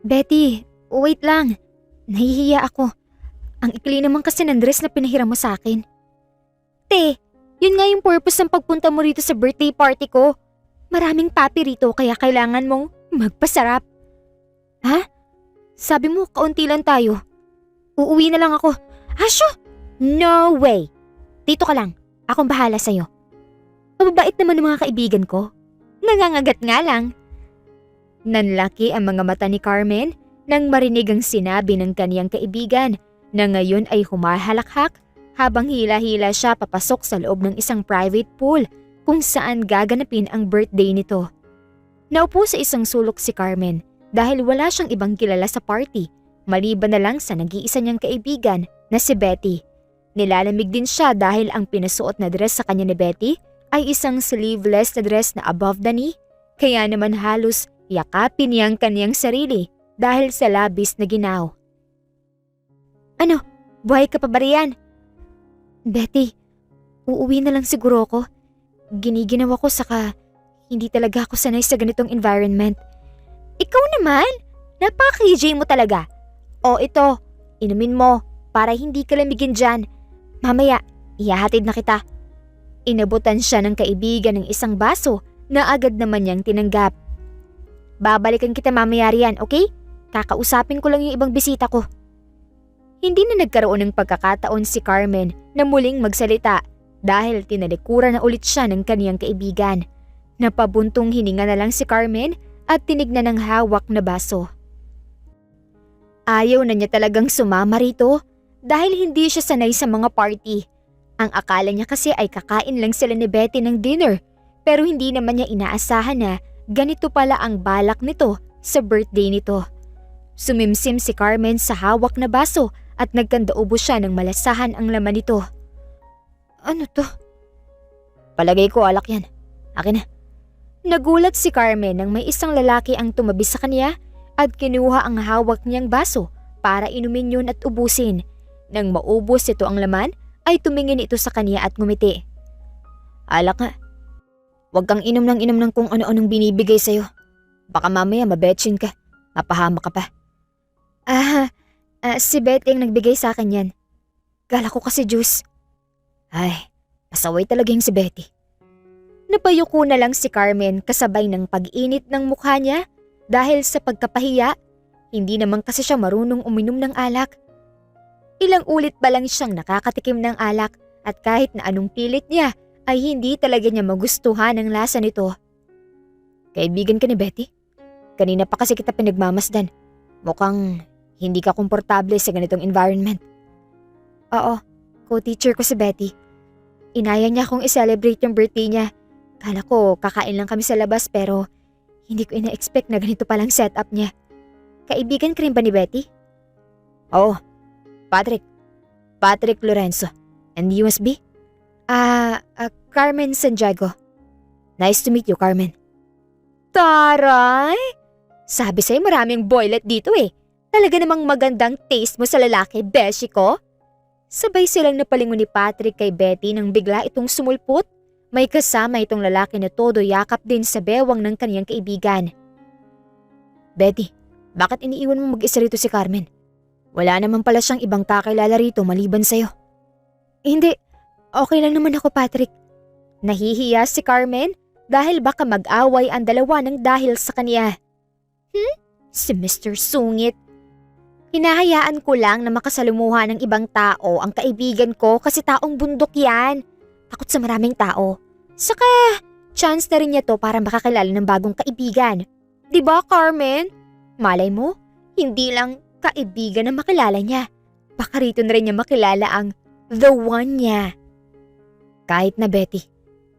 Betty, wait lang. Nahihiya ako. Ang ikli naman kasi ng dress na pinahiram mo sa akin. Te, yun nga yung purpose ng pagpunta mo rito sa birthday party ko. Maraming papi rito kaya kailangan mong magpasarap. Ha? Sabi mo kaunti lang tayo. Uuwi na lang ako. Asyo? No way. Dito ka lang. Akong bahala sa'yo. Mababait naman ng mga kaibigan ko. Nangangagat nga lang. Nanlaki ang mga mata ni Carmen nang marinig ang sinabi ng kaniyang kaibigan na ngayon ay humahalakhak habang hila-hila siya papasok sa loob ng isang private pool kung saan gaganapin ang birthday nito. Naupo sa isang sulok si Carmen dahil wala siyang ibang kilala sa party maliban na lang sa nag-iisa niyang kaibigan na si Betty. Nilalamig din siya dahil ang pinasuot na dress sa kanya ni Betty ay isang sleeveless na dress na above the knee kaya naman halos yakapin niya ang kaniyang sarili dahil sa labis na ginaw. Ano? Buhay ka pa ba riyan? Betty, uuwi na lang siguro ako. Giniginaw ako saka hindi talaga ako sanay sa ganitong environment. Ikaw naman? Napaka-KJ mo talaga. O ito, inumin mo para hindi ka lamigin dyan. Mamaya, ihahatid na kita. Inabutan siya ng kaibigan ng isang baso na agad naman niyang tinanggap. Babalikan kita mamaya riyan, okay? Kakausapin ko lang yung ibang bisita ko. Hindi na nagkaroon ng pagkakataon si Carmen na muling magsalita dahil tinalikuran na ulit siya ng kaniyang kaibigan. Napabuntong hininga na lang si Carmen at tinignan ng hawak na baso. Ayaw na niya talagang sumama rito dahil hindi siya sanay sa mga party. Ang akala niya kasi ay kakain lang sila ni Betty ng dinner pero hindi naman niya inaasahan na ganito pala ang balak nito sa birthday nito. Sumimsim si Carmen sa hawak na baso at nagkandaubo siya ng malasahan ang laman nito. Ano to? Palagay ko alak yan. Akin na. Nagulat si Carmen nang may isang lalaki ang tumabi sa kanya at kinuha ang hawak niyang baso para inumin yun at ubusin. Nang maubos ito ang laman ay tumingin ito sa kanya at ngumiti. Alak nga. Huwag kang inom ng kung ano-anong binibigay sa'yo. Baka mamaya mabetchin ka. Mapahama ka pa. Si Betty ang nagbigay sa akin yan. Kala ko kasi juice. Ay, pasaway talaga yung si Betty. Napayuko na lang si Carmen kasabay ng pag-init ng mukha niya dahil sa pagkapahiya. Hindi naman kasi siya marunong uminom ng alak. Ilang ulit pa lang siyang nakakatikim ng alak at kahit na anong pilit niya ay hindi talaga niya magustuhan ang lasa nito. Kaibigan ka ni Betty? Kanina pa kasi kita pinagmamasdan. Mukhang hindi ka komportable sa ganitong environment. Oo, co-teacher ko si Betty. Inaya niya akong i-celebrate yung birthday niya. Kala ko kakain lang kami sa labas pero hindi ko ina-expect na ganito palang setup niya. Kaibigan ka rin ba ni Betty? Oo, Patrick. Patrick Lorenzo. And you must be? Carmen Santiago. Nice to meet you, Carmen. Taray! Sabi sa'yo maraming boylet dito eh. Talaga namang magandang taste mo sa lalaki, beshi ko. Sabay silang napalingon ni Patrick kay Betty nang bigla itong sumulpot. May kasama itong lalaki na todo yakap din sa bewang ng kaniyang kaibigan. Betty, bakit iniiwan mo mag-isa rito si Carmen? Wala naman pala siyang ibang kakilala rito maliban sa'yo. Hindi, okay lang naman ako, Patrick. Nahihiya si Carmen dahil baka mag-away ang dalawa ng dahil sa kaniya. Si Mr. Sungit. Hinahayaan ko lang na makasalumuha ng ibang tao ang kaibigan ko kasi taong bundok yan. Takot sa maraming tao. Saka, chance na rin niya to para makakilala ng bagong kaibigan. Diba, Carmen? Malay mo, hindi lang kaibigan na makilala niya. Baka rito na rin niya makilala ang the one niya. Kahit na Betty,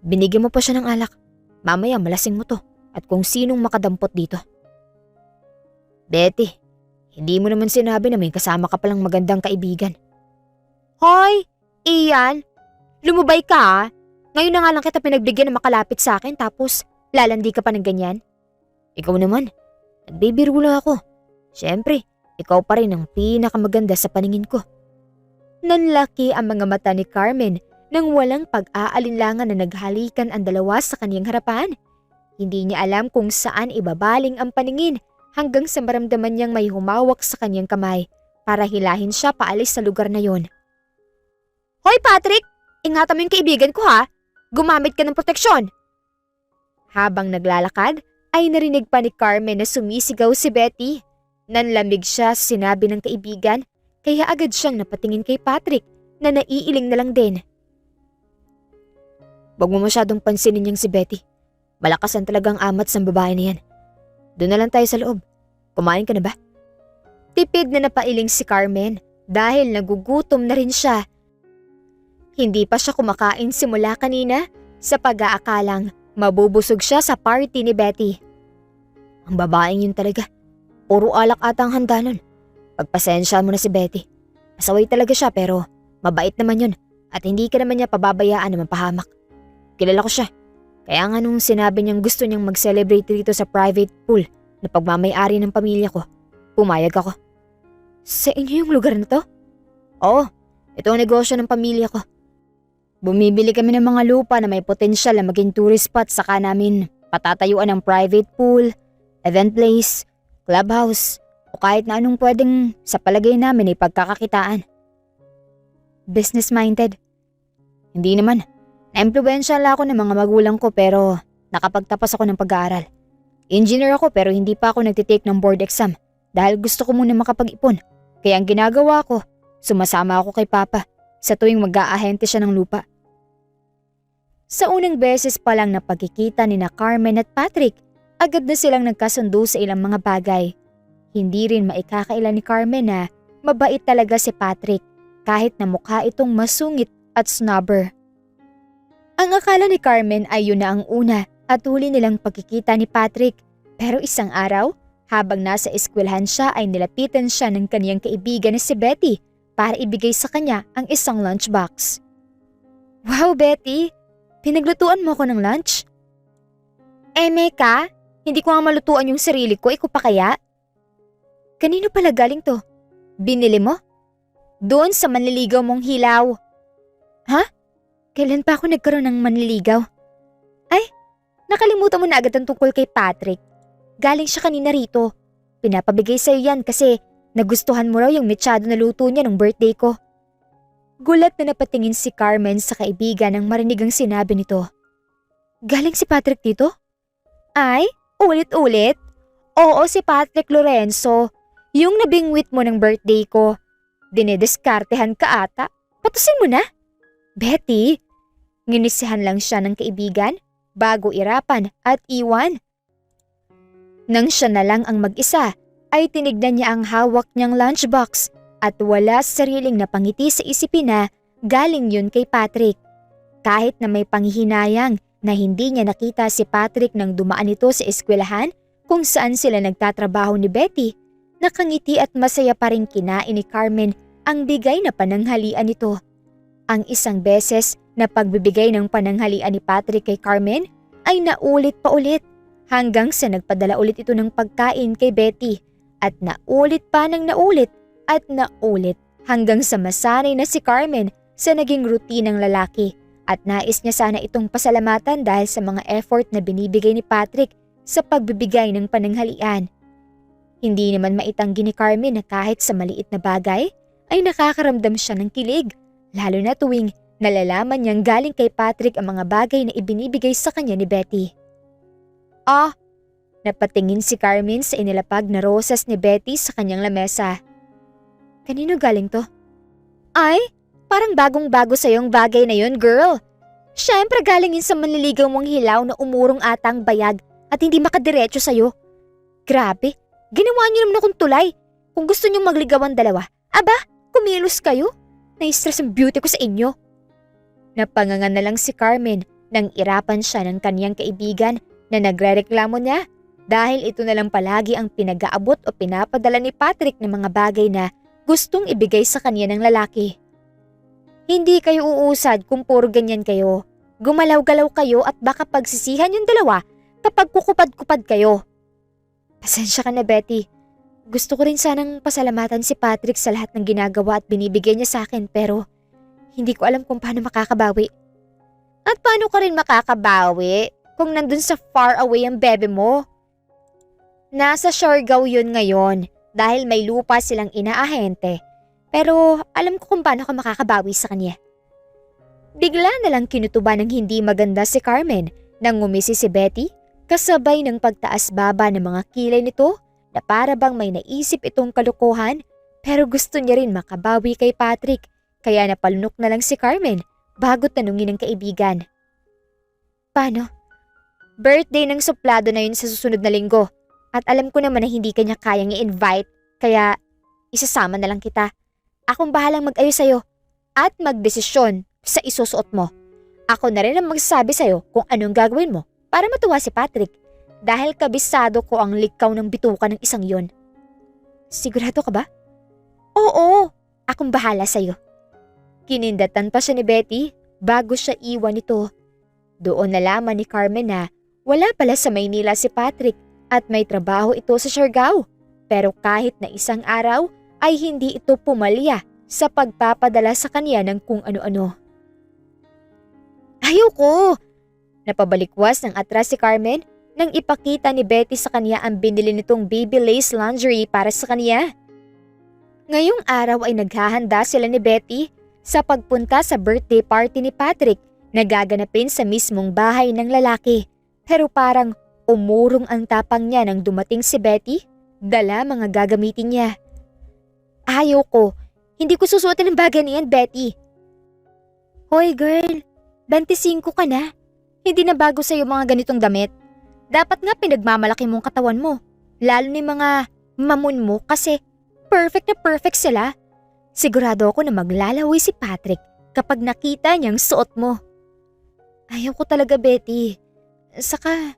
binigyan mo pa siya ng alak. Mamaya malasing mo to at kung sinong makadampot dito. Betty, hindi mo naman sinabi na may kasama ka palang magandang kaibigan. Hoy, Ian! Lumubay ka ah. Ngayon na nga lang kita pinagbigyan na makalapit sa akin tapos lalandi ka pa ng ganyan. Ikaw naman, nagbibiro lang ako. Siyempre, ikaw pa rin ang pinakamaganda sa paningin ko. Nanlaki ang mga mata ni Carmen nang walang pag-aalinlangan na naghalikan ang dalawa sa kaniyang harapan. Hindi niya alam kung saan ibabaling ang paningin hanggang sa maramdaman niyang may humawak sa kanyang kamay para hilahin siya paalis sa lugar na yon. Hoy Patrick! Ingatan mo yung kaibigan ko ha! Gumamit ka ng proteksyon! Habang naglalakad ay narinig pa ni Carmen na sumisigaw si Betty. Nanlamig siya sa sinabi ng kaibigan kaya agad siyang napatingin kay Patrick na naiiling na lang din. Huwag mo masyadong pansinin niyang si Betty. Malakasan talagang amat sa babae na yan. Doon na lang tayo sa loob. Kumain ka na ba? Tipid na napailing si Carmen dahil nagugutom na rin siya. Hindi pa siya kumakain simula kanina sa pag-aakalang mabubusog siya sa party ni Betty. Ang babaeng yun talaga. Puro alak atang handa nun. Pagpasensya mo na si Betty. Masaway talaga siya pero mabait naman yun at hindi ka naman niya pababayaan na mapahamak. Kilala ko siya. Kaya nga nung sinabi niyang gusto niyang mag-celebrate dito sa private pool na pagmamay-ari ng pamilya ko, pumayag ako. Sa inyo yung lugar na to? Oo, ito ang negosyo ng pamilya ko. Bumibili kami ng mga lupa na may potensyal na maging tourist spot saka namin patatayuan ng private pool, event place, clubhouse, o kahit na anong pwedeng sa palagay namin ay pagkakakitaan. Business-minded? Hindi naman. Na-impluwensya lang ako ng mga magulang ko pero nakapagtapos ako ng pag-aaral. Engineer ako pero hindi pa ako nagtitake ng board exam dahil gusto ko muna makapag-ipon. Kaya ang ginagawa ko, sumasama ako kay Papa sa tuwing mag-aahente siya ng lupa. Sa unang beses pa lang na pagkikita ni na Carmen at Patrick, agad na silang nagkasundo sa ilang mga bagay. Hindi rin maikakaila ni Carmen na mabait talaga si Patrick kahit na mukha itong masungit at snobber. Ang akala ni Carmen ay yun na ang una at huli nilang pagkikita ni Patrick. Pero isang araw, habang nasa eskwelahan siya ay nilapitan siya ng kaniyang kaibigan na si Betty para ibigay sa kanya ang isang lunchbox. Wow Betty, pinaglutuan mo ako ng lunch? Meka, hindi ko nga malutuan yung sarili ko, ikaw pa kaya? Kanino pala galing to? Binili mo? Doon sa manliligaw mong hilaw. Ha? Kailan pa ako nagkaroon ng manliligaw? Ay, nakalimutan mo na agad ang tungkol kay Patrick. Galing siya kanina rito. Pinapabigay sa'yo yan kasi nagustuhan mo raw yung mechado na luto niya nung birthday ko. Gulat na napatingin si Carmen sa kaibigan nang marinig ang sinabi nito. Galing si Patrick dito? Ay, ulit-ulit? Oo, si Patrick Lorenzo. Yung nabingwit mo ng birthday ko. Dinedeskartehan ka ata. Patusin mo na. Betty, nginisihan lang siya ng kaibigan bago irapan at iwan. Nang siya na lang ang mag-isa, ay tinignan niya ang hawak niyang lunchbox at wala sariling napangiti sa isipin na galing yun kay Patrick. Kahit na may panghihinayang na hindi niya nakita si Patrick nang dumaan ito sa eskwelahan kung saan sila nagtatrabaho ni Betty, nakangiti at masaya pa rin kinain ni Carmen ang bigay na pananghalian nito. Ang isang beses na pagbibigay ng pananghalian ni Patrick kay Carmen ay naulit pa ulit hanggang sa nagpadala ulit ito ng pagkain kay Betty at naulit pa ng naulit at naulit hanggang sa masanay na si Carmen sa naging routine ng lalaki at nais niya sana itong pasalamatan dahil sa mga effort na binibigay ni Patrick sa pagbibigay ng pananghalian. Hindi naman maitanggi ni Carmen na kahit sa maliit na bagay ay nakakaramdam siya ng kilig. Lalo na tuwing nalalaman niyang galing kay Patrick ang mga bagay na ibinibigay sa kanya ni Betty. Napatingin si Carmen sa inilapag na rosas ni Betty sa kanyang lamesa. Kanino galing to? Ay, parang bagong-bago sa'yong bagay na yun, girl. Siyempre galing yun sa manliligaw mong hilaw na umurong atang bayag at hindi makadiretso sa'yo. Grabe, ginawa niyo naman akong tulay. Kung gusto niyong magligawan dalawa, aba, kumilos kayo. Na-stress ang beauty ko sa inyo. Napangangan na lang si Carmen nang irapan siya ng kaniyang kaibigan na nagrereklamo niya dahil ito na lang palagi ang pinag-aabot o pinapadala ni Patrick ng mga bagay na gustong ibigay sa kanya ng lalaki. Hindi kayo uusad kung puro ganyan kayo. Gumalaw-galaw kayo at baka pagsisihan yung dalawa kapag kukupad-kupad kayo. Pasensya ka na, Betty. Gusto ko rin sanang pasalamatan si Patrick sa lahat ng ginagawa at binibigay niya sa akin pero hindi ko alam kung paano makakabawi. At paano ka rin makakabawi kung nandun sa far away ang bebe mo? Nasa Siargao yun ngayon dahil may lupa silang inaahente. Pero alam ko kung paano ka makakabawi sa kanya. Bigla na lang kinutuba ng hindi maganda si Carmen nang ngumisi si Betty kasabay ng pagtaas-baba ng mga kilay nito na para bang may naisip itong kalukuhan pero gusto niya rin makabawi kay Patrick kaya napalunok na lang si Carmen bago tanungin ng kaibigan. Paano? Birthday ng suplado na yun sa susunod na linggo at alam ko naman na hindi kanya kayang i-invite kaya isasama na lang kita. Akong bahalang mag-ayos sa'yo at magdesisyon sa isusuot mo. Ako na rin ang magsasabi sa'yo kung anong gagawin mo para matuwa si Patrick dahil kabisado ko ang likaw ng bituka ng isang yon. Sigurado ka ba? Oo, akong bahala sa'yo. Kinindatan pa siya ni Betty bago siya iwan nito. Doon nalaman ni Carmen na wala pala sa Maynila si Patrick at may trabaho ito sa Siargao. Pero kahit na isang araw ay hindi ito pumalya sa pagpapadala sa kanya ng kung ano-ano. Ayoko! Napabalikwas ng atras si Carmen nang ipakita ni Betty sa kanya ang binili nitong baby lace lingerie para sa kanya. Ngayong araw ay naghahanda sila ni Betty sa pagpunta sa birthday party ni Patrick na gaganapin sa mismong bahay ng lalaki. Pero parang umurong ang tapang niya nang dumating si Betty, dala mga gagamitin niya. Ayaw ko. Hindi ko susuotin ang bagay na yan, Betty. Hoy girl, 25 ka na. Hindi na bago sa'yo mga ganitong damit. Dapat nga pinagmamalaki mong katawan mo. Lalo ni mga mamon mo kasi perfect na perfect sila. Sigurado ako na maglalawi si Patrick kapag nakita niyang suot mo. Ayaw ko talaga, Betty. Saka,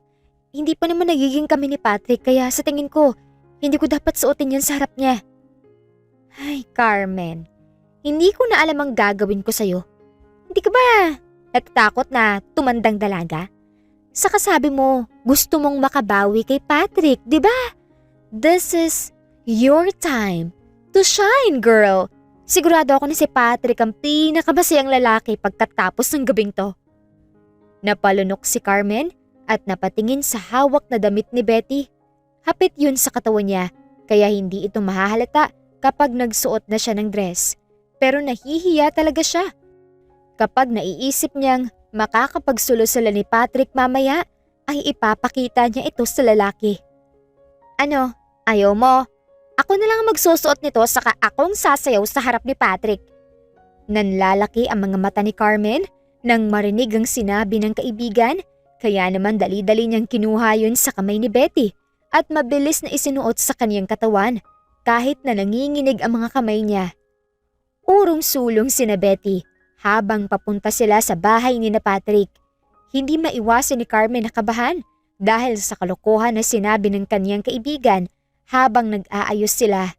hindi pa naman nagiging kami ni Patrick kaya sa tingin ko, hindi ko dapat suotin yan sa harap niya. Ay, Carmen, hindi ko na alam ang gagawin ko sa'yo. Hindi ka ba natatakot na tumandang dalaga? Saka sabi mo, gusto mong makabawi kay Patrick, di ba? This is your time to shine, girl. Sigurado ako na si Patrick ang pinakamasayang lalaki pagkatapos ng gabing to. Napalunok si Carmen at napatingin sa hawak na damit ni Betty. Hapit yun sa katawan niya kaya hindi ito mahahalata kapag nagsuot na siya ng dress. Pero nahihiya talaga siya. Kapag naiisip niyang makakapagsulo sila ni Patrick mamaya, ay ipapakita niya ito sa lalaki. Ano, ayaw mo? Ako na lang ang magsusuot nito saka akong sasayaw sa harap ni Patrick. Nanlalaki ang mga mata ni Carmen nang marinig ang sinabi ng kaibigan, kaya naman dali-dali niyang kinuha yun sa kamay ni Betty at mabilis na isinuot sa kaniyang katawan kahit na nanginginig ang mga kamay niya. Urong-sulong sina Betty habang papunta sila sa bahay ni na Patrick. Hindi maiwasan ni Carmen na kabahan dahil sa kalokohan na sinabi ng kaniyang kaibigan habang nag-aayos sila.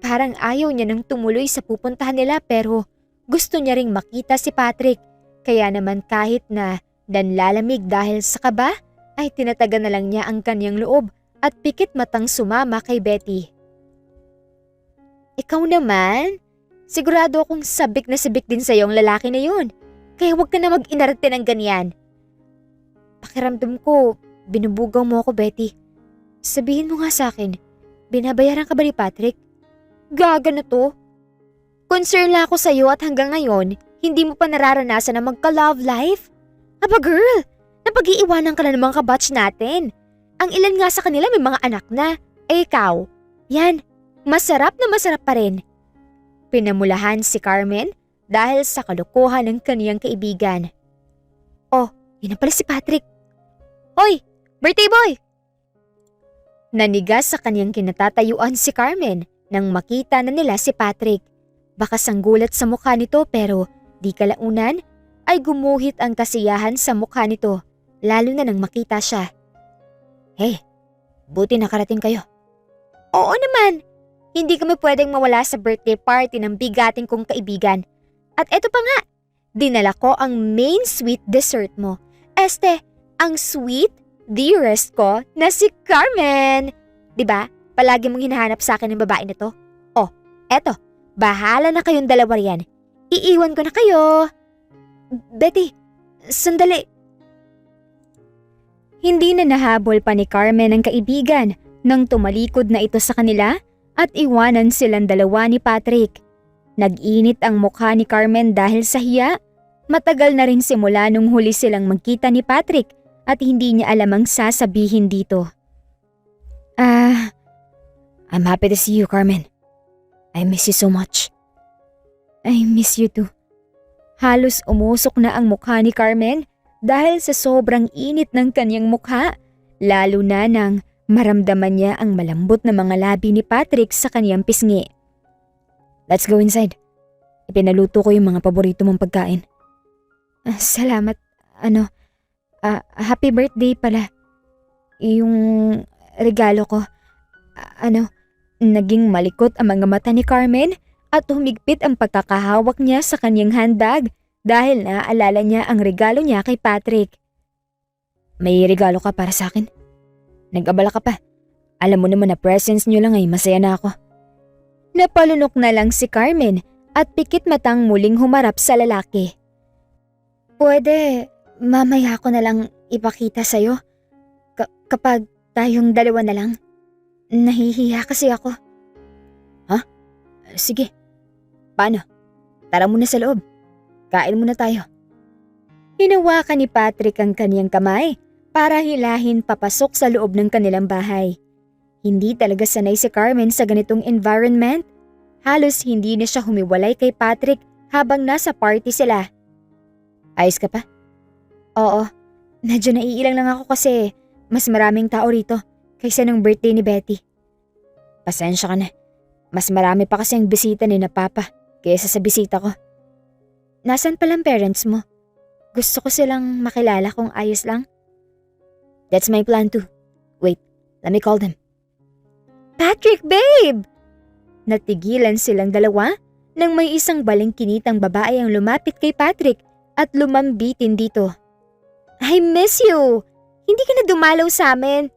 Parang ayaw niya nang tumuloy sa pupuntahan nila pero gusto niya ring makita si Patrick. Kaya naman kahit na nanlalamig dahil sa kaba, ay tinatagan na lang niya ang kanyang loob at pikit matang sumama kay Betty. Ikaw naman, sigurado akong sabik na sabik din sa'yo ang lalaki na yun. Kaya huwag ka na mag-inarte ng ganyan. Pakiramdam ko, binubugaw mo ako, Betty. Sabihin mo nga sa akin, binabayaran ka ba ni Patrick? Gaga na to. Concern lang ako sa'yo at hanggang ngayon, hindi mo pa nararanasan na magka-love life? Aba girl, napag-iiwanan ka na ng mga kabatch natin. Ang ilan nga sa kanila may mga anak na. Eh ikaw, yan, masarap na masarap pa rin. Pinamulahan si Carmen dahil sa kalokohan ng kaniyang kaibigan. Oh, yun na pala si Patrick. Hoy, birthday boy! Nanigas sa kaniyang kinatatayuan si Carmen nang makita na nila si Patrick. Baka sanggulat sa mukha nito pero di kalaunan ay gumuhit ang kasiyahan sa mukha nito lalo na nang makita siya. Hey, buti nakarating kayo. Oo naman, hindi kami pwedeng mawala sa birthday party ng bigating kong kaibigan. At eto pa nga, dinala ko ang main sweet dessert mo. Ang sweet dearest ko na si Carmen. Diba, palagi mong hinahanap sa akin ng babae nito? Oh, eto, bahala na kayong dalawa riyan. Iiwan ko na kayo. Betty, sandali. Hindi na nahabol pa ni Carmen ang kaibigan Nang tumalikod na ito sa kanila at iwanan silang dalawa ni Patrick. Nag-init ang mukha ni Carmen dahil sa hiya. Matagal na rin simula nung huli silang magkita ni Patrick at hindi niya alam ang sasabihin dito. I'm happy to see you, Carmen. I miss you so much. I miss you too. Halos umusok na ang mukha ni Carmen dahil sa sobrang init ng kanyang mukha, lalo na nang maramdaman niya ang malambot na mga labi ni Patrick sa kanyang pisngi. Let's go inside. Ipinaluto ko yung mga paborito mong pagkain. Salamat. Happy birthday pala. Yung regalo ko. Naging malikot ang mga mata ni Carmen at humigpit ang pagkakahawak niya sa kanyang handbag dahil naaalala niya ang regalo niya kay Patrick. May regalo ka para sa akin? Nag-abala ka pa. Alam mo naman na presence niyo lang ay masaya na ako. Napalunok na lang si Carmen at pikit matang muling humarap sa lalaki. Pwede, mamaya ko na lang ipakita sa'yo. Kapag tayong dalawa na lang. Nahihiya kasi ako. Ha? Sige. Paano? Tara muna sa loob. Kain muna tayo. Hinawakan ni Patrick ang kaniyang kamay para hilahin papasok sa loob ng kanilang bahay. Hindi talaga sanay si Carmen sa ganitong environment. Halos hindi na siya humiwalay kay Patrick habang nasa party sila. Ayos ka pa? Oo. Medyo naiilang lang ako kasi mas maraming tao rito kaysa nung birthday ni Betty. Pasensya ka na. Mas marami pa kasi ang bisita ni na Papa kaysa sa bisita ko. Nasaan palang parents mo? Gusto ko silang makilala kung ayos lang. That's my plan too. Wait, let me call them. Patrick, babe! Natigilan silang dalawa nang may isang balingkinitang babae ang lumapit kay Patrick at lumambitin dito. I miss you! Hindi ka na dumalaw sa amin.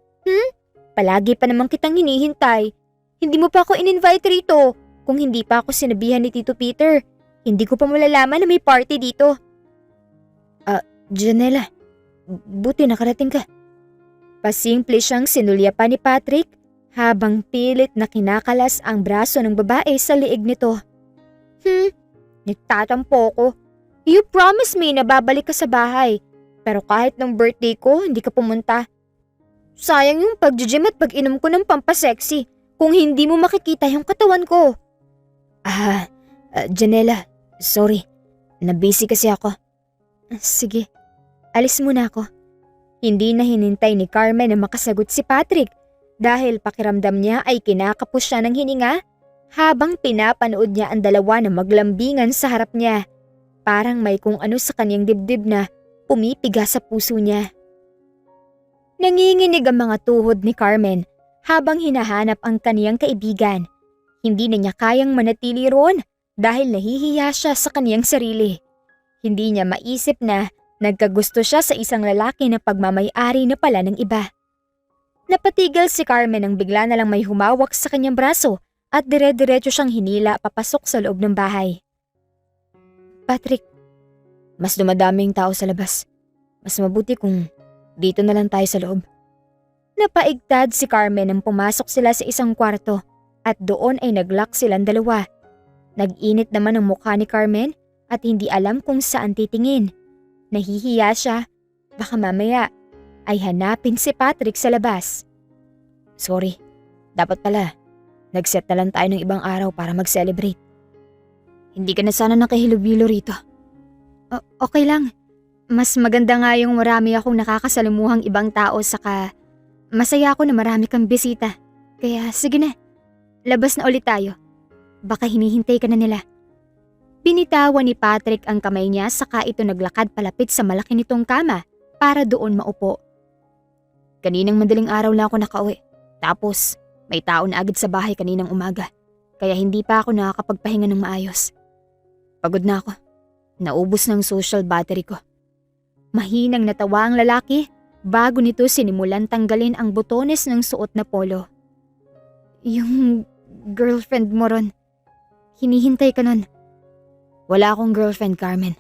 Palagi pa naman kitang hinihintay. Hindi mo pa ako in-invite rito. Kung hindi pa ako sinabihan ni Tito Peter, hindi ko pa malalaman na may party dito. Janela, buti nakarating ka. Pasimple siyang sinulyapan ni Patrick habang pilit na kinakalas ang braso ng babae sa liig nito. Nagtatampo ko. You promised me na babalik ka sa bahay. Pero kahit ng birthday ko, hindi ka pumunta. Sayang yung pag-gym at pag-inom ko ng pampasexy kung hindi mo makikita yung katawan ko. Janela, sorry. Nabusy kasi ako. Sige, alis muna ako. Hindi na hinintay ni Carmen na makasagot si Patrick dahil pakiramdam niya ay kinakapos siya ng hininga habang pinapanood niya ang dalawa na maglambingan sa harap niya. Parang may kung ano sa kanyang dibdib na pumipiga sa puso niya. Nanginginig ang mga tuhod ni Carmen habang hinahanap ang kaniyang kaibigan. Hindi na niya kayang manatili roon dahil nahihiya siya sa kaniyang sarili. Hindi niya maisip na nagkagusto siya sa isang lalaki na pagmamay-ari na pala ng iba. Napatigil si Carmen nang bigla na lang may humawak sa kanyang braso at dire-diretso siyang hinila papasok sa loob ng bahay. Patrick, mas dumadaming tao sa labas. Mas mabuti kung dito na lang tayo sa loob. Napaigtad si Carmen nang pumasok sila sa isang kwarto at doon ay nag-lock silang dalawa. Nag-init naman ang mukha ni Carmen at hindi alam kung saan titingin. Nahihiya siya. Baka mamaya ay hanapin si Patrick sa labas. Sorry, dapat pala. Nag-set na lang tayo ng ibang araw para mag-celebrate. Hindi ka na sana nakahilubilo rito. Okay lang. Mas maganda nga yung marami akong nakakasalamuhang ibang tao saka masaya ako na marami kang bisita. Kaya sige na, labas na ulit tayo. Baka hinihintay ka na nila. Binitawan ni Patrick ang kamay niya saka ito naglakad palapit sa malaki nitong kama para doon maupo. Kaninang madaling araw lang ako nakauwi. Tapos may tao na agad sa bahay kaninang umaga. Kaya hindi pa ako nakakapagpahinga ng maayos. Pagod na ako. Naubos ng social battery ko. Mahinang natawa ang lalaki bago nito sinimulan tanggalin ang botones ng suot na polo. Yung girlfriend mo ron, hinihintay ka nun. Wala akong girlfriend, Carmen.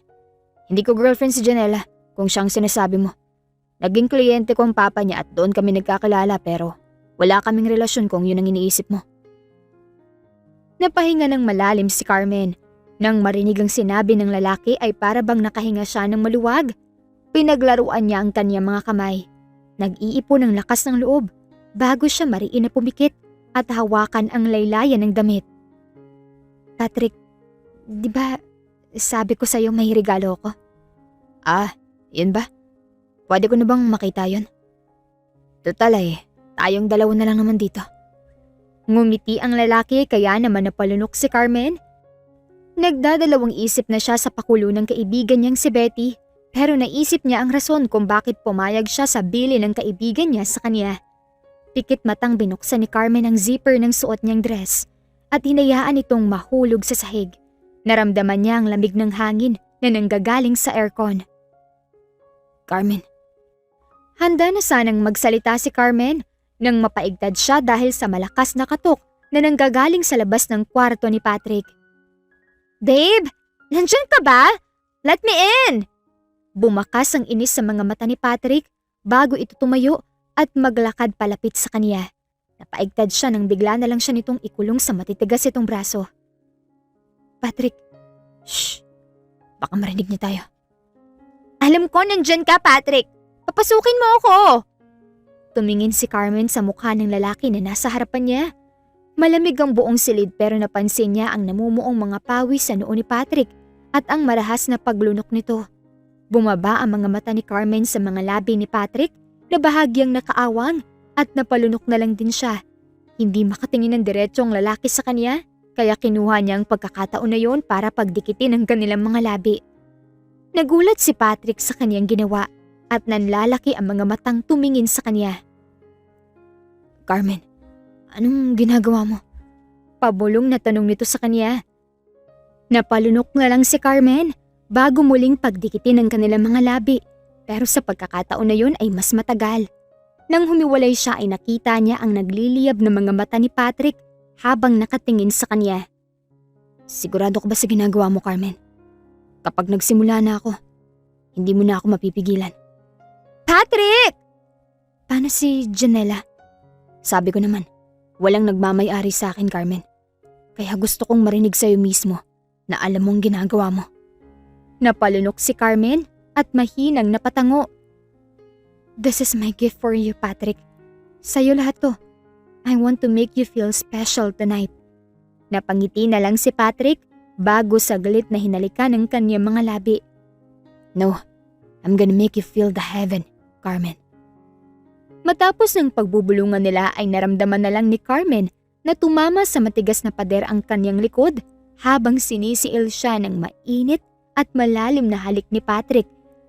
Hindi ko girlfriend si Janela kung siyang sinasabi mo. Naging kliyente ko ang papa niya at doon kami nagkakilala pero Wala kaming relasyon kung yun ang iniisip mo. Napahinga ng malalim si Carmen. Nang marinig ang sinabi ng lalaki ay para bang nakahinga siya ng maluwag. Pinaglaruan niya ang kanyang mga kamay. Nag-iipon ng lakas ng loob bago siya mariin na pumikit at hawakan ang laylayan ng damit. Patrick, di ba sabi ko sa'yo may regalo ko? Yun ba? Pwede ko na bang makita yun? Total tayong dalawa na lang naman dito. Ngumiti ang lalaki kaya naman napalunok si Carmen. Nagdadalawang isip na siya sa pakulo ng kaibigan niyang si Betty, pero naisip niya ang rason kung bakit pumayag siya sa bilin ng kaibigan niya sa kanya. Pikit matang binuksan ni Carmen ang zipper ng suot niyang dress at hinayaan itong mahulog sa sahig. Naramdaman niya ang lamig ng hangin na nanggagaling sa aircon. Carmen. Handa na sanang magsalita si Carmen nang mapaigtad siya dahil sa malakas na katok na nanggagaling sa labas ng kwarto ni Patrick. Babe, nandyan ka ba? Let me in! Bumakas ang inis sa mga mata ni Patrick bago ito tumayo at maglakad palapit sa kanya. Napaigtad siya nang bigla na lang siya nitong ikulong sa matitigas itong braso. Patrick, shh! Baka marinig niya tayo. Alam ko nandyan ka, Patrick. Papasukin mo ako! Tumingin si Carmen sa mukha ng lalaki na nasa harapan niya. Malamig ang buong silid pero napansin niya ang namumuong mga pawis sa noo ni Patrick at ang marahas na paglunok nito. Bumaba ang mga mata ni Carmen sa mga labi ni Patrick na bahagyang nakaawang at napalunok na lang din siya. Hindi makatingin ng diretso ang lalaki sa kanya kaya kinuha niya ang pagkakataon na yon para pagdikitin ang kanilang mga labi. Nagulat si Patrick sa kanyang ginawa at nanlalaki ang mga matang tumingin sa kanya. Carmen, anong ginagawa mo? Pabulong na tanong nito sa kanya. Napalunok na lang si Carmen bago muling pagdikitin ang kanilang mga labi pero sa pagkakataon na yun ay mas matagal. Nang humiwalay siya ay nakita niya ang nagliliyab na mga mata ni Patrick habang nakatingin sa kanya. Sigurado ka ba sa ginagawa mo, Carmen? Kapag nagsimula na ako, hindi mo na ako mapipigilan. Patrick! Paano si Janela? Sabi ko naman, walang nagmamay-ari sa akin, Carmen. Kaya gusto kong marinig sa'yo mismo na alam mong ginagawa mo. Napalunok si Carmen at mahinang napatango. This is my gift for you, Patrick. Sa'yo lahat to. I want to make you feel special tonight. Napangiti na lang si Patrick bago saglit na hinalikan ng kanyang mga labi. No, I'm gonna make you feel the heaven, Carmen. Matapos ng pagbubulungan nila ay naramdaman na lang ni Carmen na tumama sa matigas na pader ang kanyang likod habang sinisiil siya ng mainit at malalim na halik ni Patrick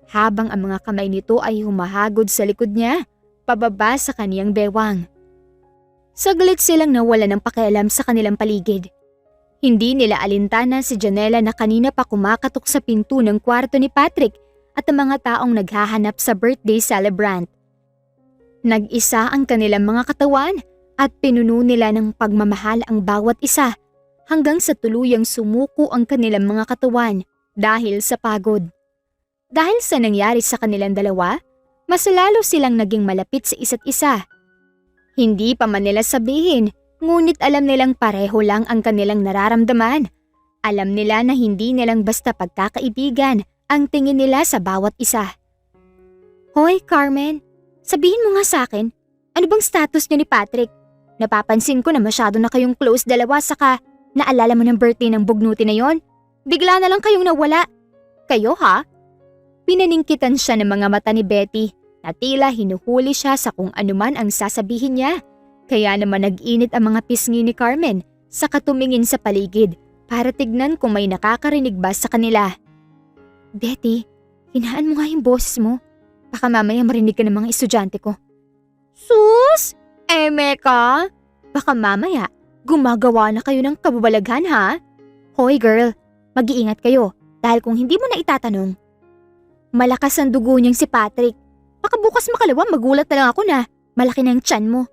habang ang mga kamay nito ay humahagod sa likod niya pababa sa kaniyang bewang. Saglit silang nawala ng pakialam sa kanilang paligid. Hindi nila alintana si Janela na kanina pa kumakatok sa pinto ng kwarto ni Patrick at ang mga taong naghahanap sa birthday celebrant. Nag-isa ang kanilang mga katawan at pinuno nila ng pagmamahal ang bawat isa hanggang sa tuluyang sumuko ang kanilang mga katawan dahil sa pagod. Dahil sa nangyari sa kanilang dalawa, mas lalo silang naging malapit sa isa't isa. Hindi pa man nila sabihin, ngunit alam nilang pareho lang ang kanilang nararamdaman. Alam nila na hindi nilang basta pagkakaibigan ang tingin nila sa bawat isa. Hoy, Carmen! Sabihin mo nga sa akin, ano bang status niyo ni Patrick? Napapansin ko na masyado na kayong close dalawa saka naalala mo ng birthday ng bugnuti na yon? Bigla na lang kayong nawala. Kayo ha? Pinaningkitan siya ng mga mata ni Betty na tila hinuhuli siya sa kung anuman ang sasabihin niya. Kaya naman nag-init ang mga pisngi ni Carmen sa katumingin sa paligid para tignan kung may nakakarinig ba sa kanila. Betty, hinaan mo nga yung boses mo. Baka mamaya marinig ka ng mga estudyante ko. Sus! Meka! Baka mamaya gumagawa na kayo ng kababalaghan ha? Hoy girl, mag-iingat kayo dahil kung hindi mo na itatanong. Malakas ang dugo niyang si Patrick. Baka bukas makalawa magulat na lang ako na malaki na yung tiyan mo.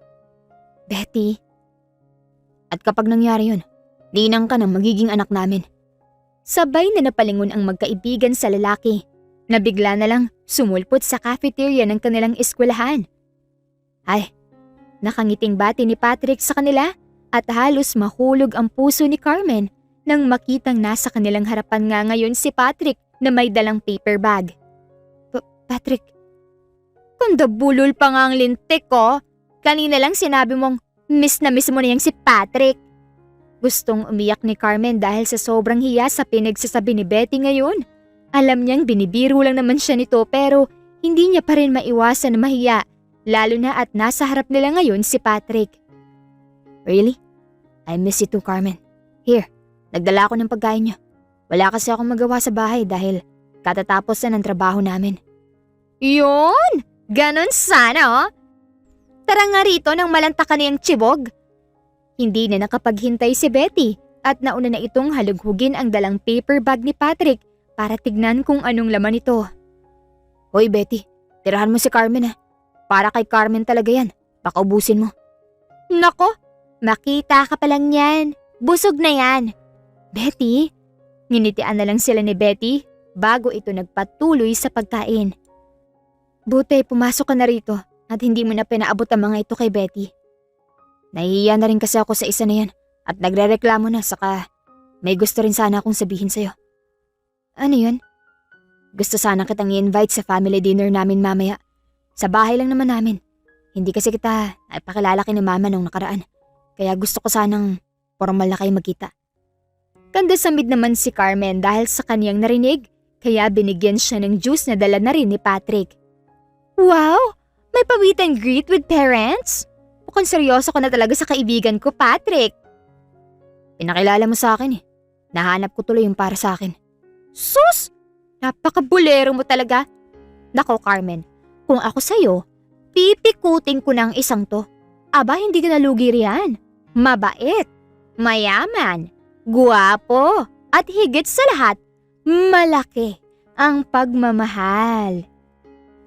Betty. At kapag nangyari yun, ninang ka ng magiging anak namin. Sabay na napalingon ang magkaibigan sa lalaki. Nabigla na lang sumulpot sa cafeteria ng kanilang eskwelahan. Ay, Nakangiting bati ni Patrick sa kanila at halos mahulog ang puso ni Carmen nang makitang nasa kanilang harapan nga ngayon si Patrick na may dalang paper bag. Patrick, kundabulol pa nga ang lintik ko. Kanina lang sinabi mong miss na miss mo na yang si Patrick. Gustong umiyak ni Carmen dahil sa sobrang hiya sa pinagsasabi ni Betty ngayon. Alam niyang binibiro lang naman siya nito pero hindi niya pa rin maiwasan na mahiya, lalo na at nasa harap nila ngayon si Patrick. Really? I miss you too, Carmen. Here, nagdala ako ng pagkain niyo. Wala kasi akong magawa sa bahay dahil katatapos na ng trabaho namin. Yun! Ganon sana oh! Tara nga rito nang malantakan niyang tsibog. Hindi na nakapaghintay si Betty at nauna na itong halughugin ang dalang paper bag ni Patrick para tignan kung anong laman ito. Hoy Betty, tirahan mo si Carmen Para kay Carmen talaga yan, baka ubusin mo. Nako, makita ka pa lang yan. Busog na yan. Betty, nginitian na lang sila ni Betty bago ito nagpatuloy sa pagkain. Buti pumasok ka na rito at hindi mo na pinaabot ang mga ito kay Betty. Nahihiya na rin kasi ako sa isa na yan at nagrereklamo na saka may gusto rin sana akong sabihin sa'yo. Ano yun? Gusto sana kitang i-invite sa family dinner namin mamaya. Sa bahay lang naman namin. Hindi kasi kita napakilala kay ni Mama nung nakaraan. Kaya gusto ko sanang formal na kayo magkita. Kandasamid naman si Carmen dahil sa kaniyang narinig, kaya binigyan siya ng juice na dala na rin ni Patrick. Wow! May pa-meet and greet with parents? Mukhang seryoso ko na talaga sa kaibigan ko, Patrick. Pinakilala mo sa akin Nahanap ko tuloy yung para sa akin. Sus! Napakabulero mo talaga. Nako, Carmen. Kung ako sa'yo, pipikutin ko ng isang to. Aba, hindi ka nalugi riyan. Mabait, mayaman, guwapo, at higit sa lahat, malaki ang pagmamahal.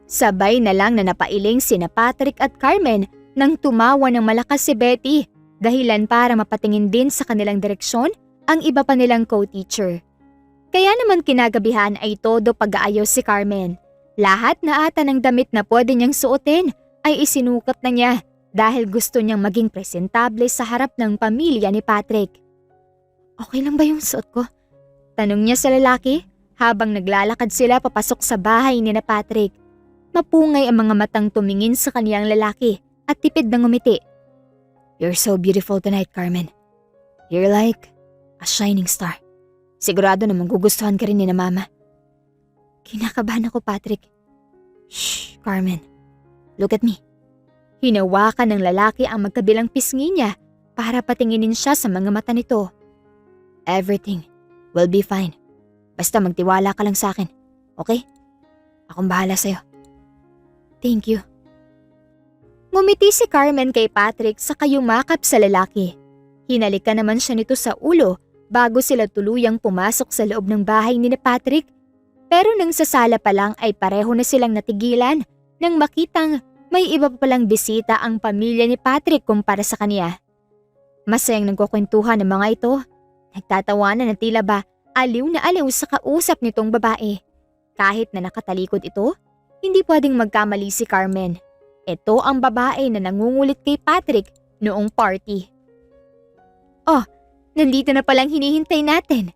Sabay na lang na napailing sina Patrick at Carmen nang tumawa ng malakas si Betty, dahilan para mapatingin din sa kanilang direksyon ang iba pa nilang co-teacher. Kaya naman kinagabihan ay todo pag-aayaw si Carmen. Lahat na ata ng damit na pwede niyang suotin ay isinukat na niya dahil gusto niyang maging presentable sa harap ng pamilya ni Patrick. Okay lang ba yung suot ko? Tanong niya sa lalaki habang naglalakad sila papasok sa bahay ni na Patrick. Mapungay ang mga matang tumingin sa kaniyang lalaki at tipid na ngumiti. You're so beautiful tonight, Carmen. You're like a shining star. Sigurado na magugustuhan ka rin ni na Mama. Kinakabahan ako, Patrick. Shh, Carmen. Look at me. Hinawakan ng lalaki ang magkabilang pisngi niya para patinginin siya sa mga mata nito. Everything will be fine. Basta magtiwala ka lang sa akin, okay? Akong bahala sa'yo. Thank you. Ngumiti si Carmen kay Patrick sa kayumakap sa lalaki. Hinalikan naman siya nito sa ulo bago sila tuluyang pumasok sa loob ng bahay ni Patrick. Pero nang sa sala pa lang ay pareho na silang natigilan nang makitang may iba pa palang bisita ang pamilya ni Patrick kumpara sa kaniya. Masayang nagkukwentuhan ng mga ito. Nagtatawanan na tila ba aliw na aliw sa kausap nitong babae. Kahit na nakatalikod ito, hindi pwedeng magkamali si Carmen. Ito ang babae na nangungulit kay Patrick noong party. Oh, nandito na palang hinihintay natin.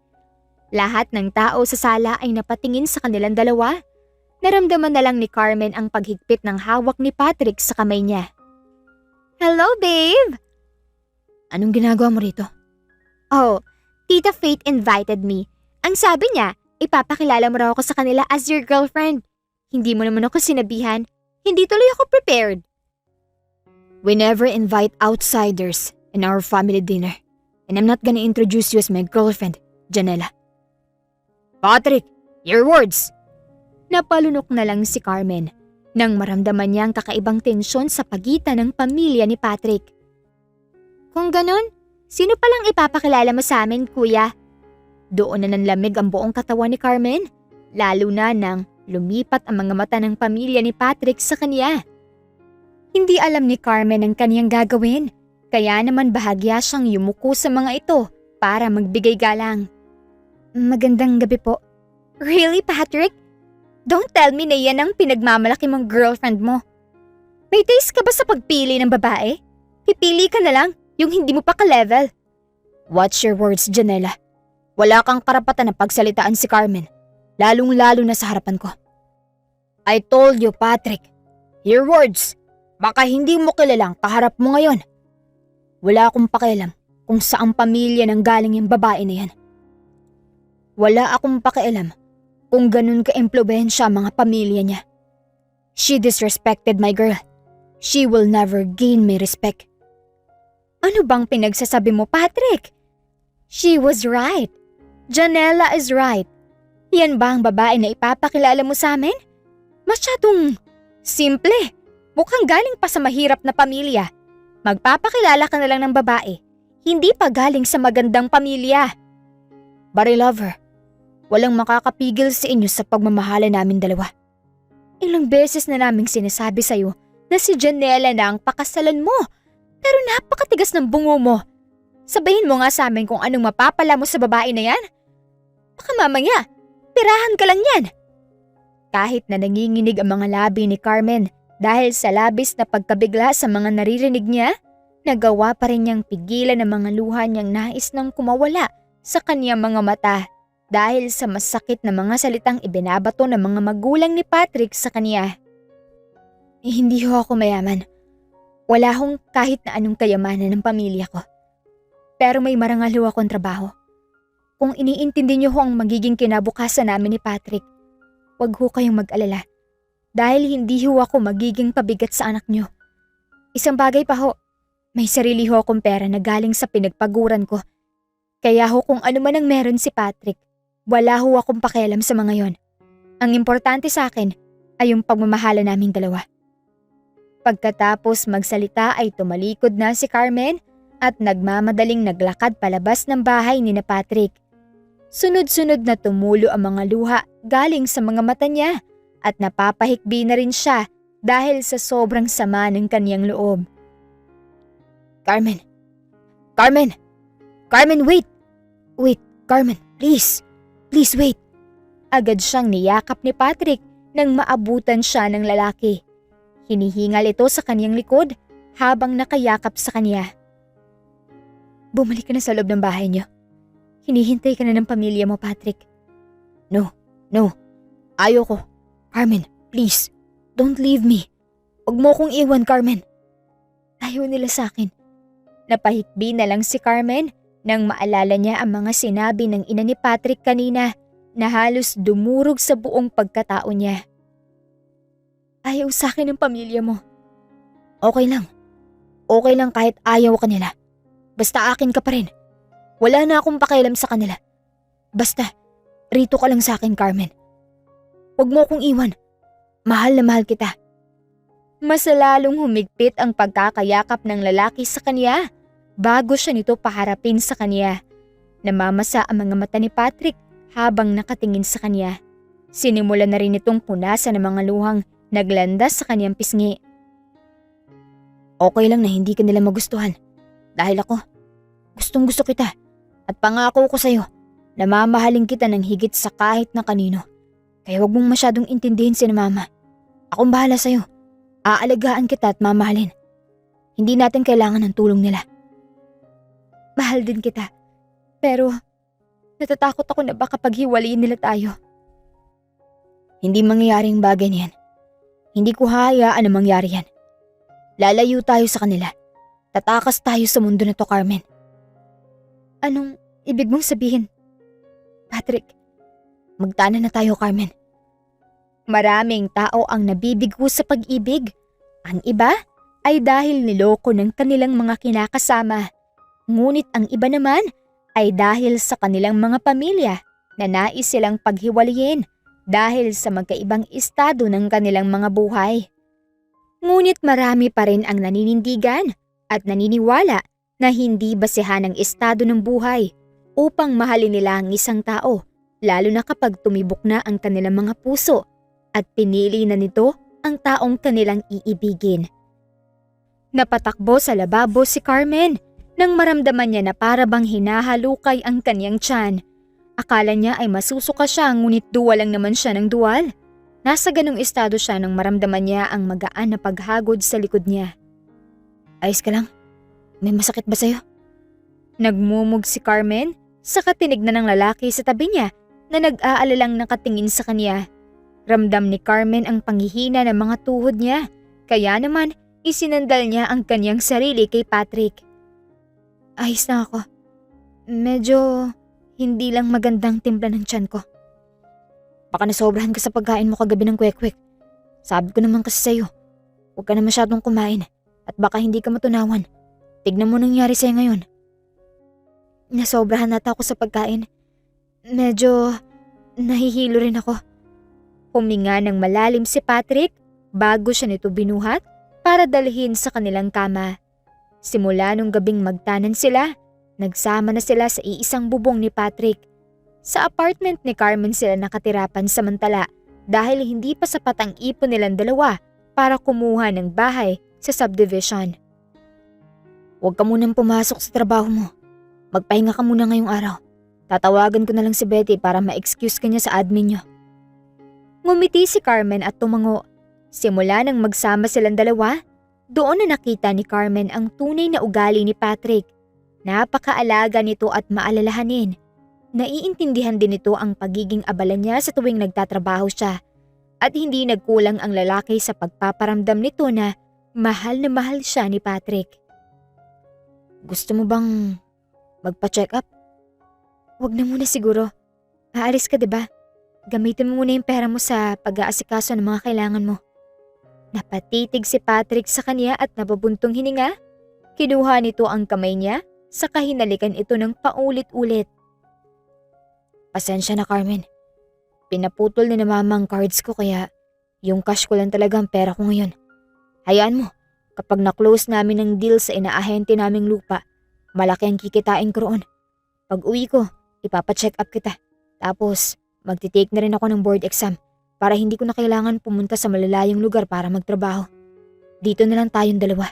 Lahat ng tao sa sala ay napatingin sa kanilang dalawa. Naramdaman na lang ni Carmen ang paghigpit ng hawak ni Patrick sa kamay niya. Hello, babe! Anong ginagawa mo rito? Oh, Tita Faith invited me. Ang sabi niya, ipapakilala mo raw ako sa kanila as your girlfriend. Hindi mo naman ako sinabihan. Hindi tuloy ako prepared. We never invite outsiders in our family dinner. And I'm not gonna introduce you as my girlfriend, Janela. Patrick, your words! Napalunok na lang si Carmen nang maramdaman niya ang kakaibang tensyon sa pagitan ng pamilya ni Patrick. Kung ganon, sino palang ipapakilala mo sa amin, kuya? Doon na nanlamig ang buong katawan ni Carmen, lalo na nang lumipat ang mga mata ng pamilya ni Patrick sa kaniya. Hindi alam ni Carmen ang kaniyang gagawin, kaya naman bahagya siyang yumuko sa mga ito para magbigay galang. Magandang gabi po. Really, Patrick? Don't tell me na yan ang pinagmamalaki mong girlfriend mo. May taste ka ba sa pagpili ng babae? Pipili ka na lang, yung hindi mo pa ka-level. Watch your words, Janela. Wala kang karapatan na pagsalitaan si Carmen, lalong-lalo na sa harapan ko. I told you, Patrick. Your words. Baka hindi mo kilalang kaharap mo ngayon. Wala akong pakialam kung saang pamilya nang galing yung babae na yan. Wala akong pakialam kung ganun ka-impluwensya ang mga pamilya niya. She disrespected my girl. She will never gain my respect. Ano bang pinagsasabi mo, Patrick? She was right. Janela is right. Yan ba ang babae na ipapakilala mo sa amin? Masyadong simple. Mukhang galing pa sa mahirap na pamilya. Magpapakilala ka na lang ng babae, hindi pa galing sa magandang pamilya. But I love her. Walang makakapigil sa inyo sa pagmamahala namin dalawa. Ilang beses na naming sinasabi sa'yo na si Janela na ang pakasalan mo, pero napakatigas ng bungo mo. Sabihin mo nga sa amin kung anong mapapala mo sa babae na yan. Baka mamaya, tirahan ka lang yan. Kahit na nanginginig ang mga labi ni Carmen dahil sa labis na pagkabigla sa mga naririnig niya, nagawa pa rin niyang pigilan ang mga luha niyang nais nang kumawala sa kaniyang mga mata dahil sa masakit na mga salitang ibinabato ng mga magulang ni Patrick sa kaniya. Hindi ho ako mayaman. Wala hong kahit na anong kayamanan ng pamilya ko. Pero may marangal ho akong trabaho. Kung iniintindi niyo ho ang magiging kinabukasan namin ni Patrick, huwag ho kayong mag-alala. Dahil hindi ho ako magiging pabigat sa anak niyo. Isang bagay pa ho, may sarili ho akong pera na galing sa pinagpaguran ko. Kaya ho kung ano man ang meron si Patrick, wala ho akong pakialam sa mga yon. Ang importante sa akin ay yung pagmamahala naming dalawa. Pagkatapos magsalita ay tumalikod na si Carmen at nagmamadaling naglakad palabas ng bahay ni na Patrick. Sunod-sunod na tumulo ang mga luha galing sa mga mata niya at napapahikbi na rin siya dahil sa sobrang sama ng kaniyang loob. Carmen! Carmen! Carmen, wait! Wait, Carmen, please! Please wait! Agad siyang niyakap ni Patrick nang maabutan siya ng lalaki. Hinihingal ito sa kaniyang likod habang nakayakap sa kaniya. Bumalik ka na sa loob ng bahay niyo. Hinihintay ka na ng pamilya mo, Patrick. No. Ayoko. Carmen, please. Don't leave me. Huwag mo kong iwan, Carmen. Ayaw nila sa akin. Napahikbi na lang si Carmen nang maalala niya ang mga sinabi ng ina ni Patrick kanina na halos dumurog sa buong pagkatao niya. Ayaw sa akin ng pamilya mo. Okay lang. Okay lang kahit ayaw ka nila. Basta akin ka pa rin. Wala na akong pakialam sa kanila. Basta, rito ka lang sa akin, Carmen. Huwag mo akong iwan. Mahal na mahal kita. Mas lalong humigpit ang pagkakayakap ng lalaki sa kaniya bago siya nito paharapin sa kaniya. Namamasa ang mga mata ni Patrick habang nakatingin sa kaniya. Sinimula na rin itong punasan ng mga luhang naglandas sa kaniyang pisngi. Okay lang na hindi ka nila magustuhan. Dahil ako, gustong gusto kita at pangako ko sa'yo na mamahalin kita ng higit sa kahit na kanino. Kaya huwag mong masyadong intindihin si mama. Akong bahala sa'yo. Aalagaan kita at mamahalin. Hindi natin kailangan ng tulong nila. Mahal din kita. Pero natatakot ako na baka paghiwalayin nila tayo. Hindi mangyayaring bagay niyan. Hindi ko hahayaan na mangyari yan. Lalayo tayo sa kanila. Tatakas tayo sa mundo na to, Carmen. Anong ibig mong sabihin? Patrick, magtana na tayo, Carmen. Maraming tao ang nabibigo sa pag-ibig. Ang iba ay dahil niloko ng kanilang mga kinakasama. Ngunit ang iba naman ay dahil sa kanilang mga pamilya na nais silang paghiwalayin dahil sa magkaibang estado ng kanilang mga buhay. Ngunit marami pa rin ang naninindigan at naniniwala na hindi basehan ang estado ng buhay upang mahalin nila ang isang tao, lalo na kapag tumibok na ang kanilang mga puso at pinili na nito ang taong kanilang iibigin. Napatakbo sa lababo si Carmen nang maramdaman niya na para bang hinahalukay ang kanyang tiyan. Akala niya ay masusuka siya ngunit duwa lang naman siya ng duwal. Nasa ganong estado siya nang maramdaman niya ang magaan na paghagod sa likod niya. Ayos ka lang? May masakit ba sa'yo? Nagmumog si Carmen, saka tinignan ng lalaki sa tabi niya na nag-aalalang nakatingin sa kanya. Ramdam ni Carmen ang panghihina ng mga tuhod niya, kaya naman isinandal niya ang kanyang sarili kay Patrick. Ayos na ako. Medyo hindi lang magandang timpla ng tiyan ko. Baka nasobrahan ka sa pagkain mo kagabi ng kwek-kwek. Sabi ko naman kasi sa'yo, huwag ka na masyadong kumain at baka hindi ka matunawan. Tignan mo nangyari sa'yo ngayon. Nasobrahan nata ako sa pagkain. Medyo nahihilo rin ako. Huminga ng malalim si Patrick bago siya nito binuhat para dalhin sa kanilang kama. Simula nung gabing magtanan sila, nagsama na sila sa iisang bubong ni Patrick. Sa apartment ni Carmen sila nakatira pansamantala dahil hindi pa sapat ang ipon nilang dalawa para kumuha ng bahay sa subdivision. Huwag ka munang pumasok sa trabaho mo. Magpahinga ka muna ngayong araw. Tatawagan ko na lang si Betty para ma-excuse ka niya sa admin niyo. Ngumiti si Carmen at tumango. Simula nang magsama silang dalawa, doon na nakita ni Carmen ang tunay na ugali ni Patrick. Napakaalaga nito at maalalahanin. Naiintindihan din nito ang pagiging abala niya sa tuwing nagtatrabaho siya. At hindi nagkulang ang lalaki sa pagpaparamdam nito na mahal siya ni Patrick. Gusto mo bang magpa-check up? Wag na muna siguro. Aalis ka, 'di ba? Gamitin mo muna yung pera mo sa pag-aasikaso ng mga kailangan mo. Napatitig si Patrick sa kanya at napabuntong hininga. Kinuha nito ang kamay niya, saka hinalikan ito ng paulit-ulit. Pasensya na, Carmen. Pinaputol ni na mama ang cards ko kaya yung cash ko lang talaga ang pera ko ngayon. Hayaan mo, kapag na-close namin ang deal sa inaahente naming lupa, malaki ang kikitain ko roon. Pag uwi ko, ipapacheck up kita. Tapos, magtitake na rin ako ng board exam para hindi ko na kailangan pumunta sa malalayong lugar para magtrabaho. Dito na lang tayong dalawa.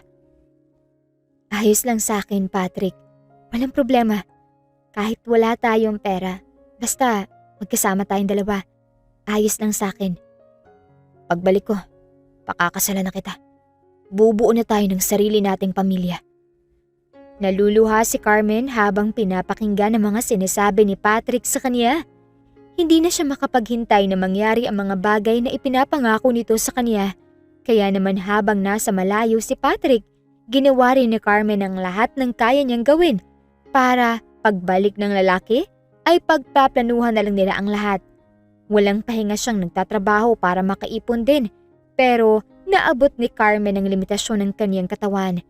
Ayos lang sa akin, Patrick. Walang problema. Kahit wala tayong pera, basta magkasama tayong dalawa. Ayos lang sa akin. Pagbalik ko, pakakasalan na kita. Bubuo na tayo ng sarili nating pamilya. Naluluha si Carmen habang pinapakinggan ang mga sinasabi ni Patrick sa kanya. Hindi na siya makapaghintay na mangyari ang mga bagay na ipinapangako nito sa kanya. Kaya naman habang nasa malayo si Patrick, ginawa rin ni Carmen ang lahat ng kaya niyang gawin para pagbalik ng lalaki ay pagpaplanuhan na lang nila ang lahat. Walang pahinga siyang nagtatrabaho para makaipon din, pero naabot ni Carmen ang limitasyon ng kaniyang katawan.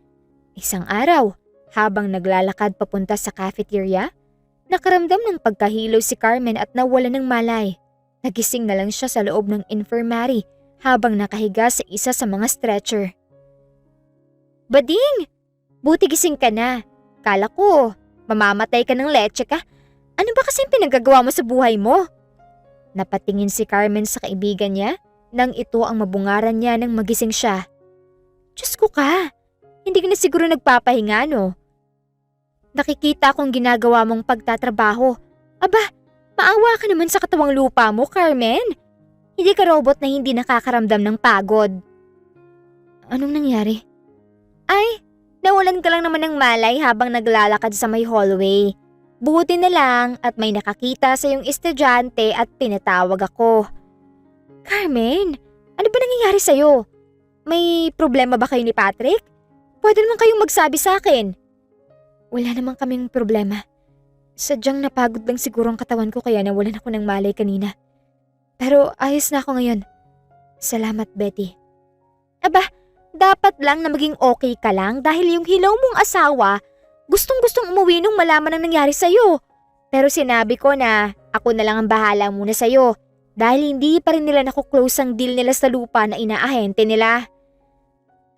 Isang araw, habang naglalakad papunta sa cafeteria, nakaramdam ng pagkahilo si Carmen at nawala ng malay. Nagising na lang siya sa loob ng infirmary habang nakahiga sa isa sa mga stretcher. Bading! Buti gising ka na. Kala ko, mamamatay ka ng leche ka. Ano ba kasing pinagagawa mo sa buhay mo? Napatingin si Carmen sa kaibigan niya nang ito ang mabungaran niya nang magising siya. Diyos ko ka, hindi ka na siguro nagpapahinga, no? Nakikita akong ginagawa mong pagtatrabaho. Aba, maawa ka naman sa katawang lupa mo, Carmen. Hindi ka robot na hindi nakakaramdam ng pagod. Anong nangyari? Ay, nawalan ka lang naman ng malay habang naglalakad sa may hallway. Buti na lang at may nakakita sa iyong estudyante at pinatawag ako. Carmen, ano ba nangyayari sa'yo? May problema ba kayo ni Patrick? Pwede naman kayong magsabi sa akin. Wala naman kaming problema. Sadyang napagod lang siguro ang katawan ko kaya nawalan ako ng malay kanina. Pero ayos na ako ngayon. Salamat, Betty. Aba, dapat lang na maging okay ka lang dahil yung hilaw mong asawa gustong-gustong umuwi nung malaman ang nangyari sa'yo. Pero sinabi ko na ako na lang ang bahala muna sa'yo dahil hindi pa rin nila nakuklose ang deal nila sa lupa na inaahente nila.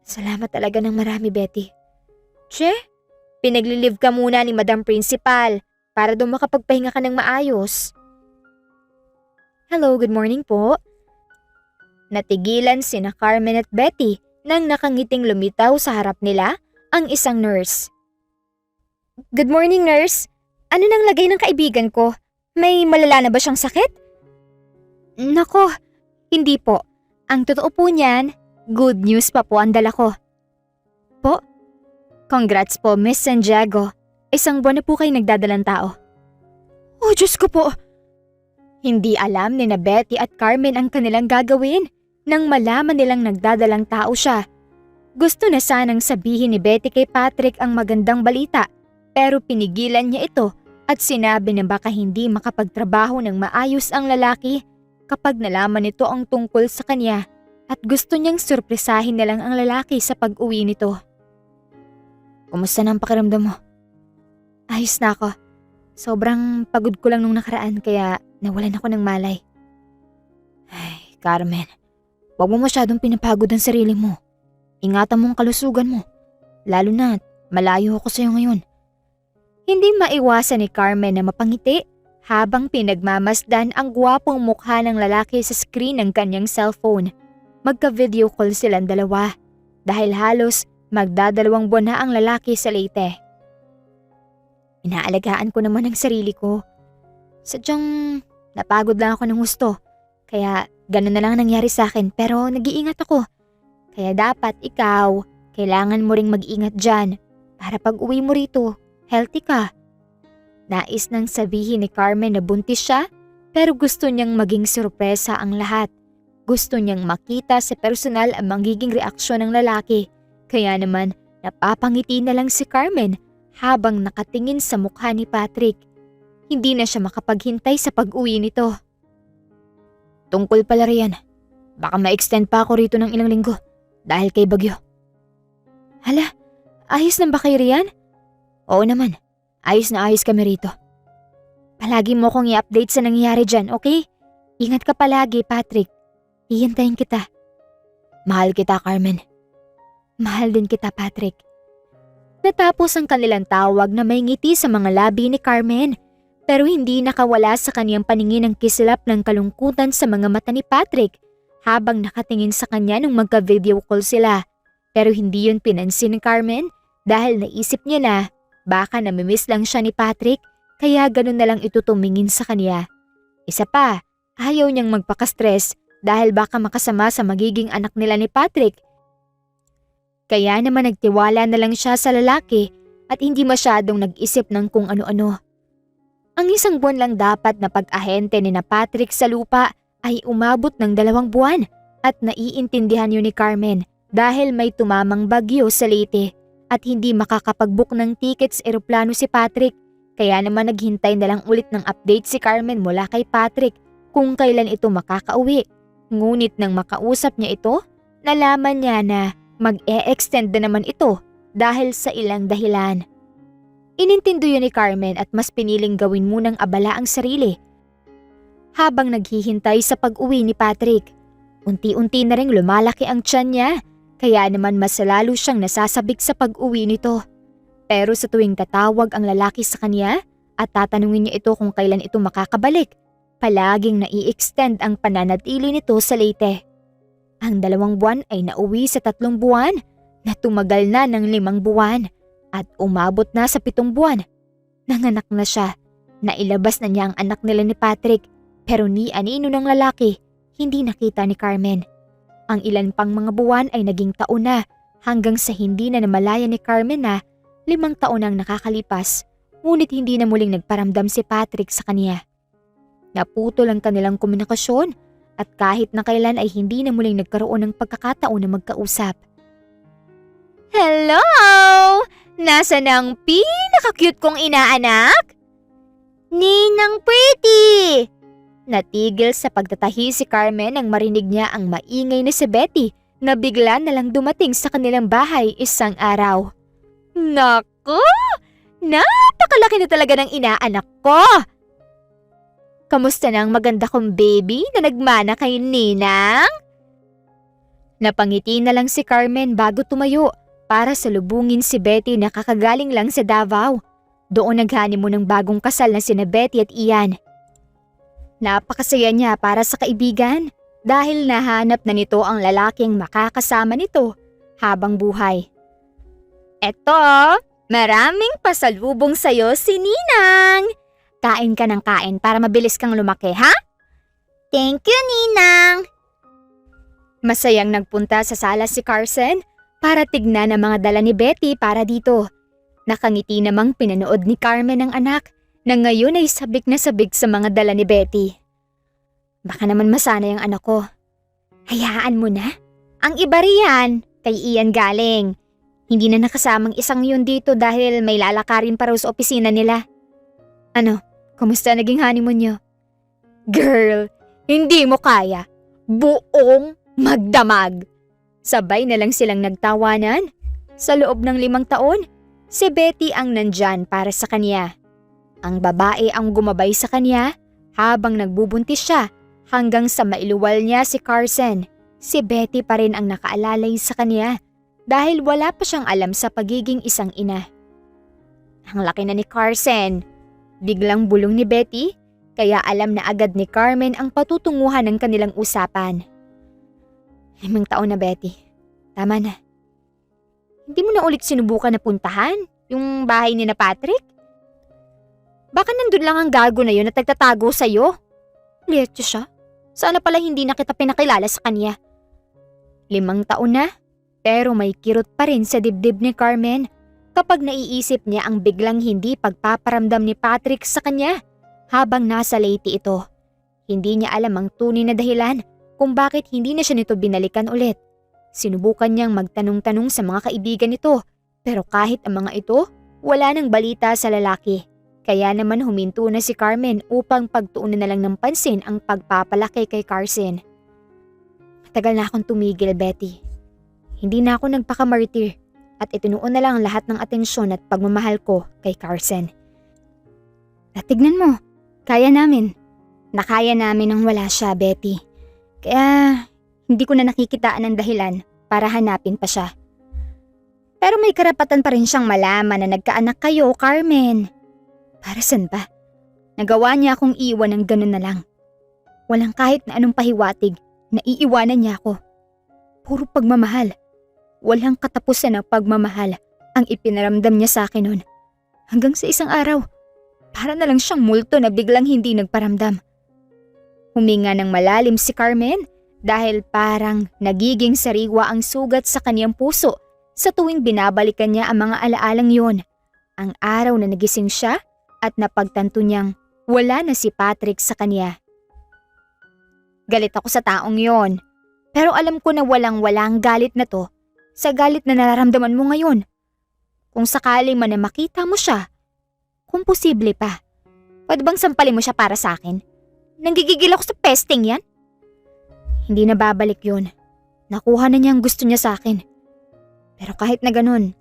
Salamat talaga ng marami, Betty. Che, pinaglilive ka muna ni Madam Principal para doon makapagpahinga ka ng maayos. Hello, good morning po. Natigilan sina Carmen at Betty nang nakangiting lumitaw sa harap nila ang isang nurse. Good morning, nurse. Ano nang lagay ng kaibigan ko? May malala na ba siyang sakit? Nako, hindi po. Ang totoo po niyan, good news pa po ang dala ko. Po? Congrats po, Miss Santiago. Isang buwan na po kayo nagdadalang tao. Oh, Diyos ko po! Hindi alam ni na Betty at Carmen ang kanilang gagawin nang malaman nilang nagdadalang tao siya. Gusto na sanang sabihin ni Betty kay Patrick ang magandang balita pero pinigilan niya ito at sinabi na baka hindi makapagtrabaho ng maayos ang lalaki kapag nalaman nito ang tungkol sa kanya at gusto niyang surpresahin na lang ang lalaki sa pag-uwi nito. Kumusta na ang pakiramdam mo? Ayos na ako. Sobrang pagod ko lang nung nakaraan kaya nawalan ako ng malay. Ay, Carmen, huwag mo masyadong pinapagod ang sarili mo. Ingatan mo ang kalusugan mo. Lalo na malayo ako sa'yo ngayon. Hindi maiwasan ni Carmen na mapangiti habang pinagmamasdan ang gwapong mukha ng lalaki sa screen ng kanyang cellphone. Magka-video call silang dalawa dahil halos magdadalawang buwan na ang lalaki sa Leyte. Inaalagaan ko naman ang sarili ko. Sadyang napagod lang ako ng gusto. Kaya ganun na lang nangyari sa akin pero nag-iingat ako. Kaya dapat ikaw, kailangan mo ring mag-ingat dyan para pag uwi mo rito, healthy ka. Nais nang sabihin ni Carmen na buntis siya pero gusto niyang maging sorpresa ang lahat. Gusto niyang makita sa personal ang magiging reaksyon ng lalaki. Kaya naman napapangiti na lang si Carmen habang nakatingin sa mukha ni Patrick. Hindi na siya makapaghintay sa pag-uwi nito. Tungkol pala riyan, baka ma-extend pa ako rito ng ilang linggo dahil kay Bagyo. Hala, ayos lang ba kayo riyan? Oo naman, ayos na ayos kami rito. Palagi mo kong i-update sa nangyayari dyan, okay? Ingat ka palagi, Patrick. Hihintayin kita. Mahal kita, Carmen. Mahal din kita, Patrick. Natapos ang kanilang tawag na may ngiti sa mga labi ni Carmen pero hindi nakawala sa kaniyang paningin ang kislap ng kalungkutan sa mga mata ni Patrick habang nakatingin sa kanya nung magka-video call sila. Pero hindi yun pinansin ni Carmen dahil naisip niya na baka namimiss lang siya ni Patrick kaya ganun na lang ito tumingin sa kanya. Isa pa, ayaw niyang magpaka-stress dahil baka makasama sa magiging anak nila ni Patrick. Kaya naman nagtiwala na lang siya sa lalaki at hindi masyadong nag-isip ng kung ano-ano. Ang isang buwan lang dapat na pag-ahente ni na Patrick sa lupa ay umabot ng 2 buwan at naiintindihan yun ni Carmen dahil may tumamang bagyo sa Leyte at hindi makakapag-book ng tickets eroplano si Patrick. Kaya naman naghintay na lang ulit ng update si Carmen mula kay Patrick kung kailan ito makakauwi. Ngunit nang makausap niya ito, nalaman niya na mag-e-extend na naman ito dahil sa ilang dahilan. Inintindo yun ni Carmen at mas piniling gawin munang abala ang sarili. Habang naghihintay sa pag-uwi ni Patrick, unti-unti na ring lumalaki ang tiyan niya kaya naman mas lalo siyang nasasabik sa pag-uwi nito. Pero sa tuwing tatawag ang lalaki sa kanya at tatanungin niya ito kung kailan ito makakabalik, palaging nai-extend ang pananatili nito sa Leyte. Ang 2 buwan ay nauwi sa 3 buwan na tumagal na ng 5 buwan at umabot na sa 7 buwan. Nanganak na siya. Nailabas na niya ang anak nila ni Patrick pero ni anino ng lalaki hindi nakita ni Carmen. Ang ilan pang mga buwan ay naging taon na hanggang sa hindi na namalaya ni Carmen na 5 taon ang nakakalipas ngunit hindi na muling nagparamdam si Patrick sa kanya. Naputol ang kanilang komunikasyon at kahit na kailan ay hindi na muling nagkaroon ng pagkakataon na magkausap. Hello! Nasaan ang pinaka-cute kong inaanak? Ninang Pretty! Natigil sa pagtatahi si Carmen nang marinig niya ang maingay na si Betty na bigla na lang dumating sa kanilang bahay isang araw. Naku! Napakalaki na talaga ng inaanak ko! Kamusta na ang maganda kong baby na nagmana kay Ninang? Napangiti na lang si Carmen bago tumayo para salubungin si Betty na kakagaling lang sa Davao. Doon naghoneymoon ng bagong kasal na sina Betty at Ian. Napakasaya niya para sa kaibigan dahil nahanap na nito ang lalaking makakasama nito habang buhay. Eto, maraming pasalubong sa'yo si Ninang. Kain ka ng kain para mabilis kang lumaki, ha? Thank you, Ninang! Masayang nagpunta sa sala si Carson para tignan ang mga dala ni Betty para dito. Nakangiti namang pinanood ni Carmen ang anak na ngayon ay sabik na sabik sa mga dala ni Betty. Baka naman masanay ang anak ko. Hayaan mo na. Ang iba riyan, kay Ian galing. Hindi na nakasamang isang yun dito dahil may lalakarin pa raw sa opisina nila. Ano, kumusta naging honeymoon nyo? Girl, hindi mo kaya. Buong magdamag. Sabay na lang silang nagtawanan. Sa loob ng 5 taon, si Betty ang nandyan para sa kanya. Ang babae ang gumabay sa kanya habang nagbubuntis siya hanggang sa mailuwal niya si Carson. Si Betty pa rin ang nakaalalay sa kanya dahil wala pa siyang alam sa pagiging isang ina. Ang laki na ni Carson. Biglang bulong ni Betty kaya alam na agad ni Carmen ang patutunguhan ng kanilang usapan. 5 taon na, Betty. Tama na. Hindi mo na ulit sinubukan na puntahan yung bahay ni na Patrick? Baka nandun lang ang gago na yun at nagtatago sa'yo. Liyetyo siya. Sana pala hindi na kita pinakilala sa kanya. 5 taon na, pero may kirot pa rin sa dibdib ni Carmen kapag naiisip niya ang biglang hindi pagpaparamdam ni Patrick sa kanya habang nasa Leyte ito. Hindi niya alam ang tunay na dahilan kung bakit hindi na siya nito binalikan ulit. Sinubukan niyang magtanong-tanong sa mga kaibigan nito pero kahit ang mga ito, wala nang balita sa lalaki. Kaya naman huminto na si Carmen upang pagtuunan na lang ng pansin ang pagpapalaki kay Carson. Matagal na akong tumigil, Betty. Hindi na ako nagpakamartir at itinuon na lang lahat ng atensyon at pagmamahal ko kay Carson. At tignan mo, kaya namin. Nakaya namin nang wala siya, Betty. Kaya hindi ko na nakikitaan ng dahilan para hanapin pa siya. Pero may karapatan pa rin siyang malaman na nagkaanak kayo, Carmen. Para saan ba? Nagawa niya akong iwan ng ganun na lang. Walang kahit na anong pahiwatig na iiwanan niya ako. Puro pagmamahal. Walang katapusan ng pagmamahal ang ipinaramdam niya sa akin noon. Hanggang sa isang araw, para na lang siyang multo na biglang hindi nagparamdam. Huminga ng malalim si Carmen dahil parang nagiging sariwa ang sugat sa kanyang puso sa tuwing binabalikan niya ang mga alaalang yon. Ang araw na nagising siya at napagtanto niyang wala na si Patrick sa kanya. Galit ako sa taong yon, pero alam ko na walang-walang galit na to sa galit na nararamdaman mo ngayon. Kung sakaling man na makita mo siya, kung posible pa, pwede bang sampalin mo siya para sa akin? Nanggigigil ako sa pesting yan. Hindi na babalik yun. Nakuha na niya ang gusto niya sa akin. Pero kahit na ganun,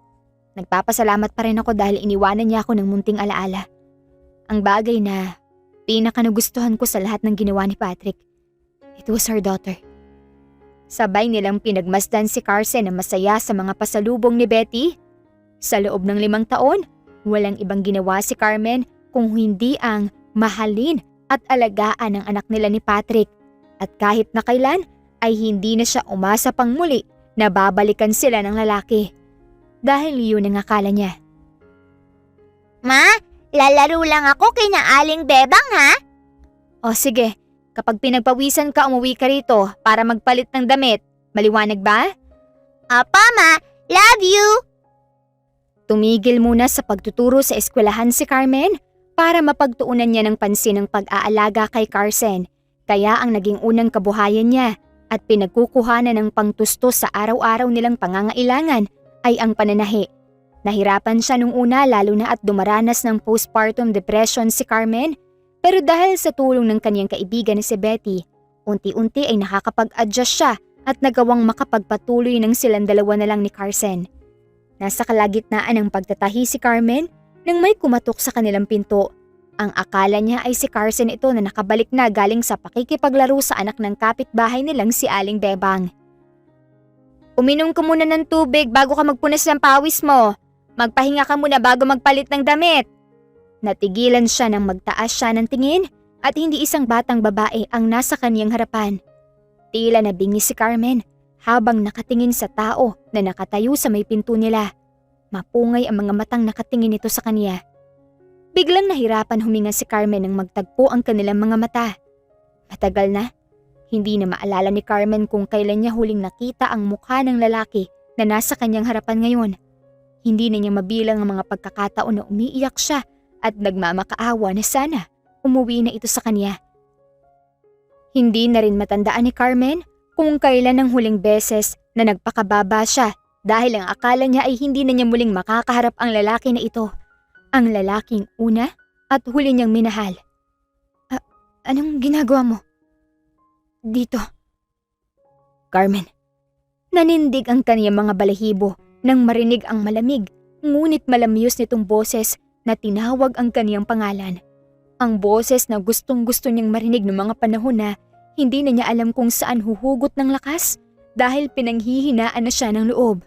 nagpapasalamat pa rin ako dahil iniwanan niya ako ng munting alaala. Ang bagay na pinakanagustuhan ko sa lahat ng ginawa ni Patrick. It was our daughter. Sabay nilang pinagmasdan si Carson na masaya sa mga pasalubong ni Betty. Sa loob ng 5 taon, walang ibang ginawa si Carmen kung hindi ang mahalin at alagaan ang anak nila ni Patrick. At kahit na kailan ay hindi na siya umasa pang muli na babalikan sila ng lalaki. Dahil yun ang akala niya. Ma, lalaro lang ako kay na Aling Bebang ha? O sige, kapag pinagpawisan ka umuwi ka rito para magpalit ng damit. Maliwanag ba? Apa ma, love you! Tumigil muna sa pagtuturo sa eskwelahan si Carmen para mapagtuunan niya ng pansin ang pag-aalaga kay Carson. Kaya ang naging unang kabuhayan niya at pinagkukuhanan ng pangtustos sa araw-araw nilang pangangailangan ay ang pananahi. Nahirapan siya nung una lalo na at dumaranas ng postpartum depression si Carmen. Pero dahil sa tulong ng kanyang kaibigan na si Betty, unti-unti ay nakakapag-adjust siya at nagawang makapagpatuloy ng silang dalawa na lang ni Carson. Nasa kalagitnaan ng pagtatahi si Carmen nang may kumatok sa kanilang pinto. Ang akala niya ay si Carson ito na nakabalik na galing sa pakikipaglaro sa anak ng kapitbahay nilang si Aling Bebang. Uminom ka muna ng tubig bago ka magpunas ng pawis mo. Magpahinga ka muna bago magpalit ng damit. Natigilan siya nang magtaas siya ng tingin at hindi isang batang babae ang nasa kanyang harapan. Tila nabingi si Carmen habang nakatingin sa tao na nakatayo sa may pinto nila. Mapungay ang mga matang nakatingin ito sa kanya. Biglang nahirapan huminga si Carmen nang magtagpo ang kanilang mga mata. Matagal na, hindi na maalala ni Carmen kung kailan niya huling nakita ang mukha ng lalaki na nasa kanyang harapan ngayon. Hindi na niya mabilang ang mga pagkakataon na umiiyak siya at nagmamakaawa na sana umuwi na ito sa kanya. Hindi na rin matandaan ni Carmen kung kailan ang huling beses na nagpakababa siya dahil ang akala niya ay hindi na niya muling makakaharap ang lalaki na ito. Ang lalaking una at huli niyang minahal. Anong ginagawa mo? Dito. Carmen. Nanindig ang kaniyang mga balahibo nang marinig ang malamig ngunit malamyos nitong boses na tinawag ang kaniyang pangalan. Ang boses na gustong-gusto niyang marinig noong mga panahon na hindi na niya alam kung saan huhugot ng lakas dahil pinanghihinaan na siya ng loob.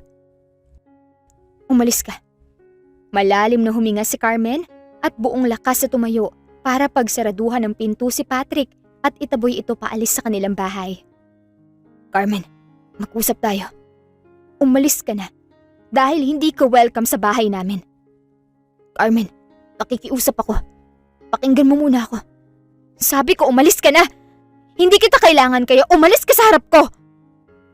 Umalis ka. Malalim na huminga si Carmen at buong lakas na tumayo para pagsaraduhan ng pinto si Patrick at itaboy ito paalis sa kanilang bahay. Carmen, mag-usap tayo. Umalis ka na dahil hindi ka welcome sa bahay namin. Carmen, pakikiusap ako. Pakinggan mo muna ako. Sabi ko umalis ka na. Hindi kita kailangan kaya umalis ka sa harap ko.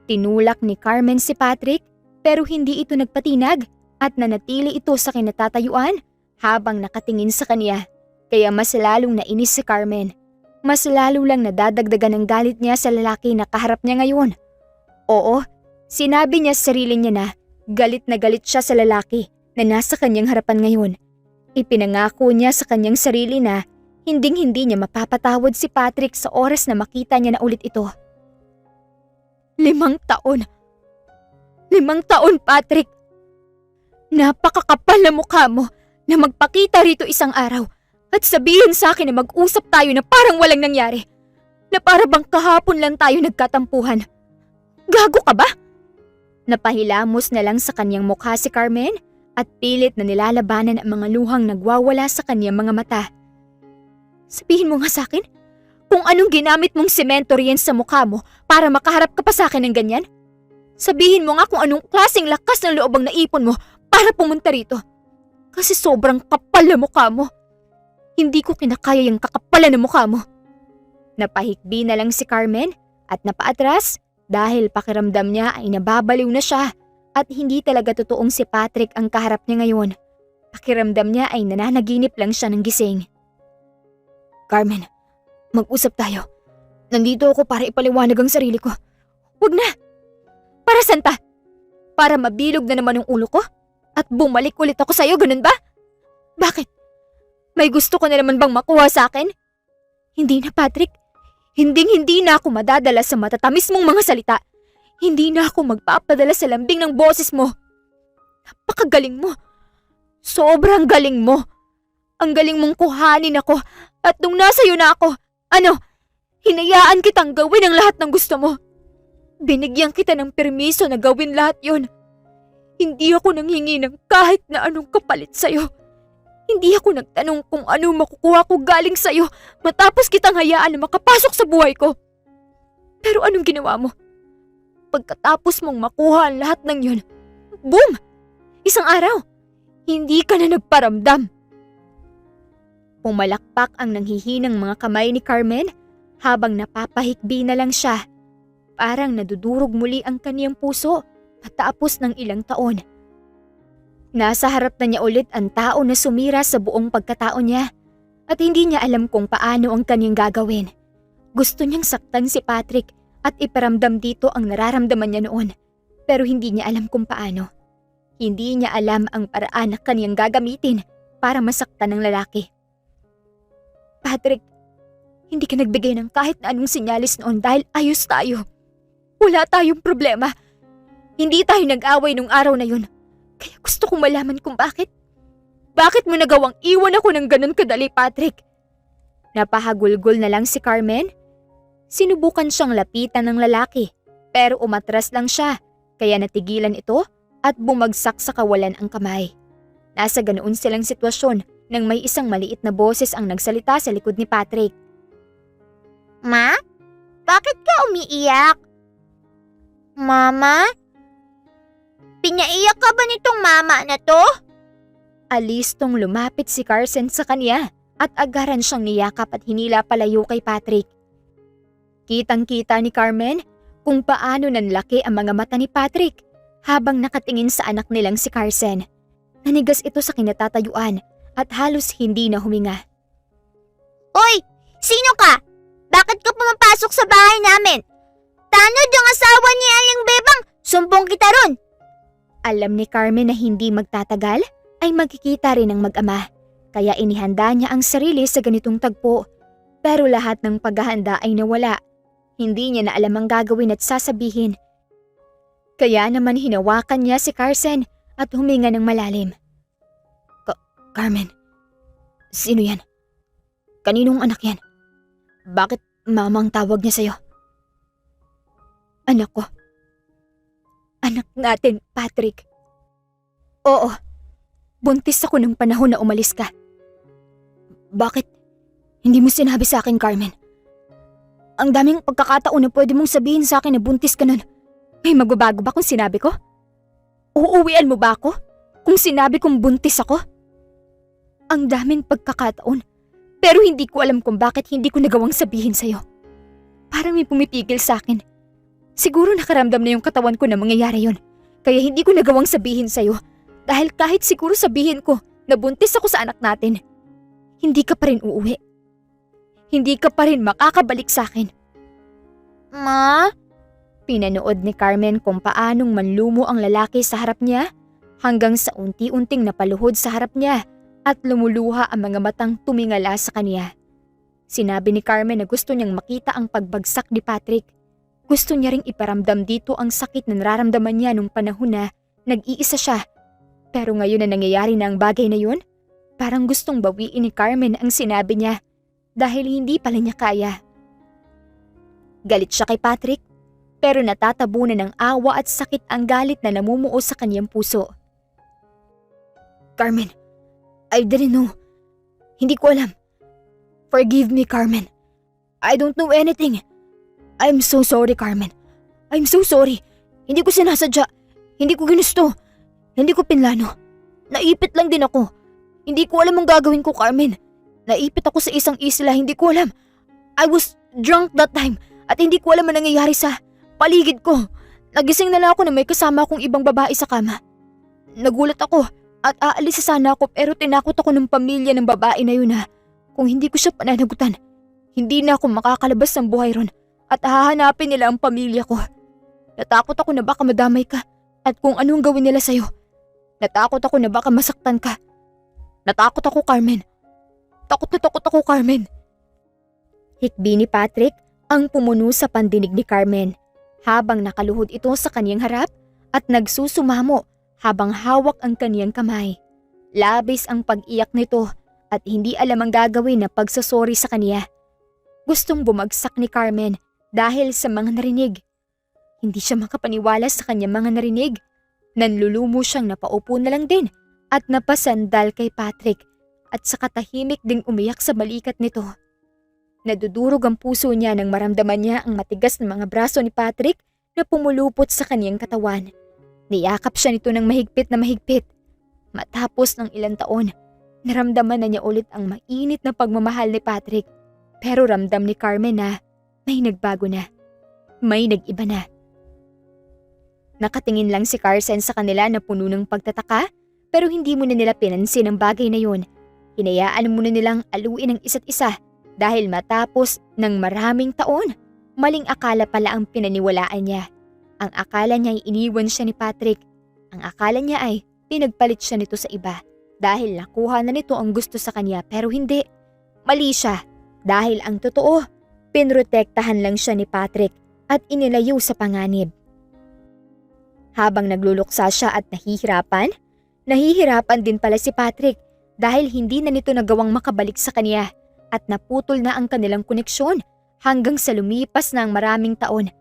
Tinulak ni Carmen si Patrick pero hindi ito nagpatinag at nanatili ito sa kinatatayuan habang nakatingin sa kanya. Kaya mas lalong nainis si Carmen. Mas lalo lang nadadagdagan ng galit niya sa lalaki na kaharap niya ngayon. Oo, sinabi niya sa sarili niya na galit siya sa lalaki na nasa kanyang harapan ngayon. Ipinangako niya sa kanyang sarili na hinding-hindi niya mapapatawad si Patrick sa oras na makita niya na ulit ito. 5 taon. 5 taon, Patrick. Napakakapal na mukha mo na magpakita rito isang araw at sabihin sa akin na mag-usap tayo na parang walang nangyari. Na para bang kahapon lang tayo nagkatampuhan. Gago ka ba? Napahilamos na lang sa kanyang mukha si Carmen at pilit na nilalabanan ang mga luhang nagwawala sa kanyang mga mata. Sabihin mo nga sa akin, kung anong ginamit mong semento riyan sa mukha mo para makaharap ka pa sa akin ng ganyan? Sabihin mo nga kung anong klaseng lakas ng loob ang naipon mo para pumunta rito. Kasi sobrang kapal na mukha mo. Hindi ko kinakaya yung kakapalan ng mukha mo. Napahikbi na lang si Carmen at napaatras dahil pakiramdam niya ay nababaliw na siya. At hindi talaga totoong si Patrick ang kaharap niya ngayon. Pakiramdam niya ay nananaginip lang siya ng gising. Carmen, mag-usap tayo. Nandito ako para ipaliwanag ang sarili ko. Huwag na! Para saan pa? Para mabilog na naman ang ulo ko? At bumalik ulit ako sa'yo, ganun ba? Bakit? May gusto ko na naman bang makuha sa akin? Hindi na, Patrick. Hinding-hindi na ako madadala sa matatamis mong mga salita. Hindi na ako magpapadala sa lambing ng boses mo. Napakagaling mo. Sobrang galing mo. Ang galing mong kuhanin ako at nung nasa iyo na ako, hinayaan kitang gawin ang lahat ng gusto mo. Binigyan kita ng permiso na gawin lahat yon. Hindi ako nanghingi ng kahit na anong kapalit sa'yo. Hindi ako nagtanong kung ano makukuha ko galing sa'yo matapos kitang hayaan na makapasok sa buhay ko. Pero anong ginawa mo? Pagkatapos mong makuha ang lahat ng yun, boom! Isang araw, hindi ka na nagparamdam. Pumalakpak ang nanghihinang mga kamay ni Carmen habang napapahikbi na lang siya. Parang nadudurog muli ang kaniyang puso matapos ng ilang taon. Nasa harap na niya ulit ang tao na sumira sa buong pagkatao niya at hindi niya alam kung paano ang kaniyang gagawin. Gusto niyang saktan si Patrick at iparamdam dito ang nararamdaman niya noon pero hindi niya alam kung paano. Hindi niya alam ang paraan na kaniyang gagamitin para masaktan ng lalaki. Patrick, hindi ka nagbigay ng kahit na anong sinyalis noon dahil ayos tayo. Wala tayong problema. Hindi tayo nag-away nung araw na yun. Kaya gusto kong malaman kung bakit. Bakit mo nagawang iwan ako ng ganun kadali, Patrick? Napahagulgol na lang si Carmen. Sinubukan siyang lapitan ng lalaki pero umatras lang siya kaya natigilan ito at bumagsak sa kawalan ang kamay. Nasa ganoon silang sitwasyon nang may isang maliit na boses ang nagsalita sa likod ni Patrick. Ma? Bakit ka umiiyak? Mama? Pinaiyak ka ba nitong mama na to? Alistong lumapit si Carson sa kanya at agaran siyang niyakap at hinila palayo kay Patrick. Kitang-kita ni Carmen kung paano nanlaki ang mga mata ni Patrick habang nakatingin sa anak nilang si Carson. Nanigas ito sa kinatatayuan at halos hindi na huminga. Oy! Sino ka? Bakit ka pumapasok sa bahay namin? Tanod yung asawa ni Aling Bebang! Sumbong kita ron! Alam ni Carmen na hindi magtatagal ay magkikita rin ang mag-ama. Kaya inihanda niya ang sarili sa ganitong tagpo. Pero lahat ng paghahanda ay nawala. Hindi niya na alam ang gagawin at sasabihin. Kaya naman hinawakan niya si Carson at huminga ng malalim. Carmen, sino yan? Kaninong anak yan? Bakit mama ang tawag niya sa'yo? Anak ko. Anak natin, Patrick. Oo, buntis ako ng panahon na umalis ka. Bakit hindi mo sinabi sa akin, Carmen? Ang daming pagkakataon na pwede mong sabihin sa akin na buntis ka nun. May magbabago ba kung sinabi ko? Uuwian mo ba ako kung sinabi kong buntis ako? Ang daming pagkakataon, pero hindi ko alam kung bakit hindi ko nagawang sabihin sa'yo. Parang may pumipigil sa akin. Siguro nakaramdam na yung katawan ko na mangyayari yun. Kaya hindi ko nagawang sabihin sa'yo. Dahil kahit siguro sabihin ko na buntis ako sa anak natin, hindi ka pa rin uuwi. Hindi ka pa rin makakabalik sa akin. Ma? Pinanood ni Carmen kung paanong manlumo ang lalaki sa harap niya hanggang sa unti-unting napaluhod sa harap niya at lumuluha ang mga matang tumingala sa kanya. Sinabi ni Carmen na gusto niyang makita ang pagbagsak ni Patrick. Gusto niya ring iparamdam dito ang sakit na nararamdaman niya nung panahon na nag-iisa siya. Pero ngayon na nangyayari na ang bagay na yun, parang gustong bawiin ni Carmen ang sinabi niya dahil hindi pala niya kaya. Galit siya kay Patrick, pero natatabunan ng awa at sakit ang galit na namumuo sa kanyang puso. Carmen, I didn't know. Hindi ko alam. Forgive me, Carmen. I don't know anything. I'm so sorry, Carmen. I'm so sorry. Hindi ko sinasadya. Hindi ko ginusto. Hindi ko pinlano. Naipit lang din ako. Hindi ko alam ang gagawin ko, Carmen. Naipit ako sa isang isla, hindi ko alam. I was drunk that time at hindi ko alam ang nangyayari sa paligid ko. Nagising na lang ako na may kasama akong ibang babae sa kama. Nagulat ako at aalis sana ako pero tinakot ako ng pamilya ng babae na yun na kung hindi ko siya pananagutan, hindi na ako makakalabas ng buhay ron at hahanapin nila ang pamilya ko. Natakot ako na baka madamay ka at kung anong gawin nila sa'yo. Natakot ako na baka masaktan ka. Natakot ako, Carmen. Takot na takot ako, Carmen. Hikbi ni Patrick ang pumuno sa pandinig ni Carmen habang nakaluhod ito sa kaniyang harap at nagsusumamo habang hawak ang kaniyang kamay. Labis ang pag-iyak nito at hindi alam ang gagawin na pagsasorry sa kaniya. Gustong bumagsak ni Carmen dahil sa mga narinig. Hindi siya makapaniwala sa kanyang mga narinig. Nanlulumo siyang napaupo na lang din at napasandal kay Patrick at sa katahimik ding umiyak sa balikat nito. Nadudurog ang puso niya nang maramdaman niya ang matigas na mga braso ni Patrick na pumulupot sa kaniyang katawan. Niyakap siya nito ng mahigpit na mahigpit. Matapos ng ilang taon, naramdaman na niya ulit ang mainit na pagmamahal ni Patrick. Pero ramdam ni Carmen na may nagbago na. May nag-iba na. Nakatingin lang si Carson sa kanila na puno ng pagtataka pero hindi muna nila pinansin ang bagay na yun. Hinayaan muna nilang aluin ang isa't isa dahil matapos ng maraming taon, maling akala pala ang pinaniwalaan niya. Ang akala niya ay iniwan siya ni Patrick. Ang akala niya ay pinagpalit siya nito sa iba dahil nakuha na nito ang gusto sa kanya pero hindi. Mali siya dahil ang totoo, pinrotektahan lang siya ni Patrick at inilayo sa panganib. Habang nagluluksa siya at nahihirapan din pala si Patrick dahil hindi na nito nagawang makabalik sa kanya at naputol na ang kanilang koneksyon hanggang sa lumipas na ang maraming taon.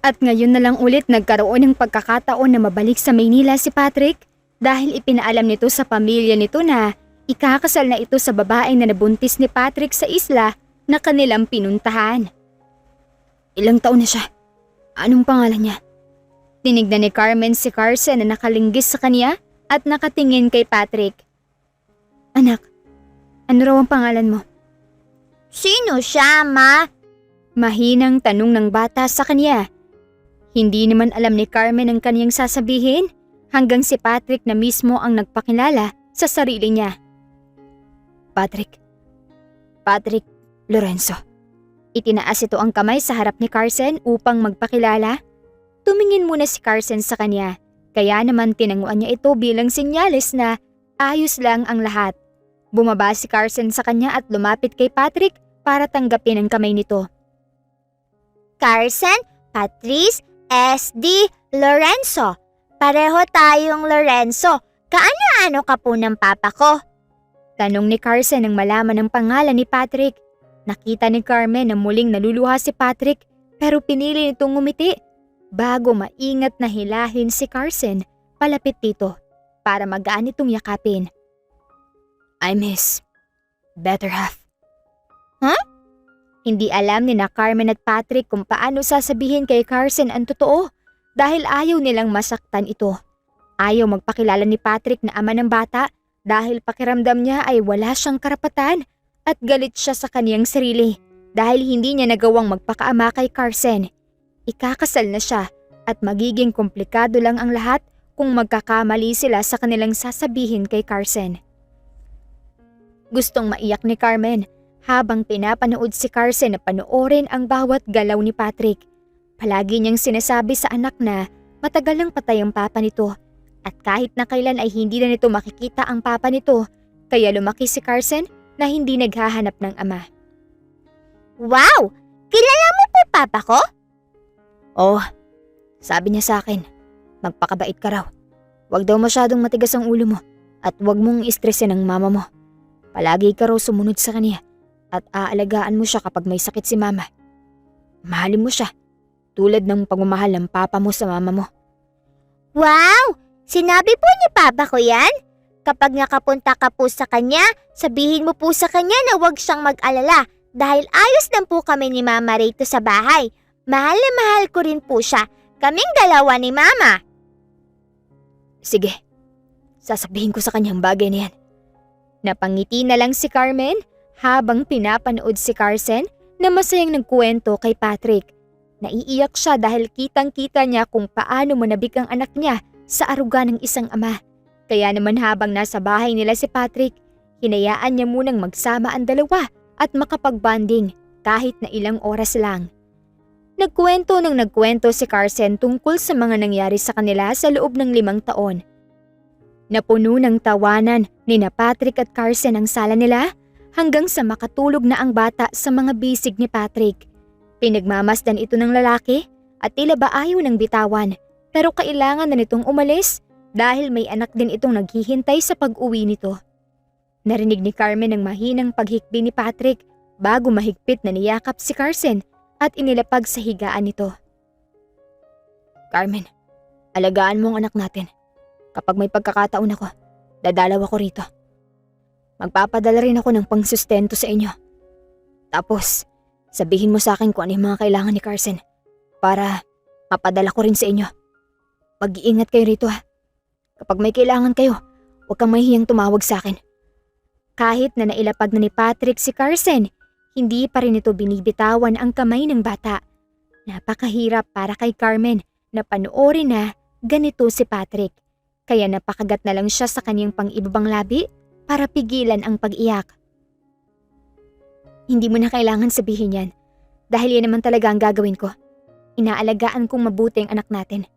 At ngayon na lang ulit nagkaroon ng pagkakataon na mabalik sa Maynila si Patrick dahil ipinaalam nito sa pamilya nito na ikakasal na ito sa babaeng na nabuntis ni Patrick sa isla na kanilang pinuntahan. Ilang taon na siya? Anong pangalan niya? Tinignan ni Carmen si Carson na nakalinggis sa kanya at nakatingin kay Patrick. Anak, ano raw ang pangalan mo? Sino siya, Ma? Mahinang tanong ng bata sa kanya. Hindi naman alam ni Carmen ang kaniyang sasabihin hanggang si Patrick na mismo ang nagpakilala sa sarili niya. Patrick Lorenzo. Itinaas ito ang kamay sa harap ni Carson upang magpakilala. Tumingin muna si Carson sa kanya, kaya naman tinanguan niya ito bilang senyales na ayos lang ang lahat. Bumaba si Carson sa kanya at lumapit kay Patrick para tanggapin ang kamay nito. Carson, Patrice, SD, Lorenzo. Pareho tayong Lorenzo. Kaano-ano ka po ng papa ko? Tanong ni Carson nang malaman ang pangalan ni Patrick. Nakita ni Carmen na muling naluluha si Patrick pero pinili nitong ngumiti bago maingat na hilahin si Carson palapit dito para magaan itong yakapin. I miss better half. Huh? Hindi alam ni na Carmen at Patrick kung paano sasabihin kay Carson ang totoo dahil ayaw nilang masaktan ito. Ayaw magpakilala ni Patrick na ama ng bata dahil pakiramdam niya ay wala siyang karapatan at galit siya sa kaniyang sarili dahil hindi niya nagawang magpakaama kay Carson. Ikakasal na siya at magiging komplikado lang ang lahat kung magkakamali sila sa kanilang sasabihin kay Carson. Gustong maiyak ni Carmen habang pinapanood si Carson na panoorin ang bawat galaw ni Patrick. Palagi niyang sinasabi sa anak na matagal nang patay ang papa nito at kahit na kailan ay hindi na nito makikita ang papa nito kaya lumaki si Carson na hindi naghahanap ng ama. Wow! Kilala mo po papa ko? Oh, sabi niya sa akin, magpakabait ka raw. Huwag daw masyadong matigas ang ulo mo at huwag mong istresin ang mama mo. Palagi ka raw sumunod sa kanya at aalagaan mo siya kapag may sakit si mama. Mahalin mo siya, tulad ng pagmamahal ng papa mo sa mama mo. Wow! Sinabi po ni papa ko yan? Kapag nakapunta ka po sa kanya, sabihin mo po sa kanya na huwag siyang mag-alala dahil ayos lang po kami ni Mama rito sa bahay. Mahal na mahal ko rin po siya. Kaming dalawa ni Mama. Sige, sasabihin ko sa kanyang bagay na yan. Napangiti na lang si Carmen habang pinapanood si Carson na masayang nagkuwento kay Patrick. Naiiyak siya dahil kitang-kita niya kung paano manabik ang anak niya sa aruga ng isang ama. Kaya naman habang nasa bahay nila si Patrick, hinayaan niya munang magsama ang dalawa at makapag-bonding kahit na ilang oras lang. Nagkwento si Carson tungkol sa mga nangyari sa kanila sa loob ng 5 taon. Napuno ng tawanan ni na Patrick at Carson ang sala nila hanggang sa makatulog na ang bata sa mga bisig ni Patrick. Pinagmamasdan ito ng lalaki at tila ba ayaw ng bitawan pero kailangan na nitong umalis dahil may anak din itong naghihintay sa pag-uwi nito. Narinig ni Carmen ang mahinang paghikbi ni Patrick bago mahigpit na niyakap si Carson at inilapag sa higaan nito. Carmen, alagaan mo ang anak natin. Kapag may pagkakataon ako, dadalaw ako rito. Magpapadala rin ako ng pangsustento sa inyo. Tapos, sabihin mo sa akin kung ano yung mga kailangan ni Carson para mapadala ko rin sa inyo. Mag-iingat kayo rito ha. Kapag may kailangan kayo, huwag kang mahihiyang tumawag sa akin. Kahit na nailapag na ni Patrick si Carson, hindi pa rin ito binibitawan ang kamay ng bata. Napakahirap para kay Carmen na panoorin na ganito si Patrick. Kaya napakagat na lang siya sa kanyang pang-ibabang labi para pigilan ang pag-iyak. Hindi mo na kailangan sabihin yan dahil yan naman talaga ang gagawin ko. Inaalagaan kong mabuti ang anak natin.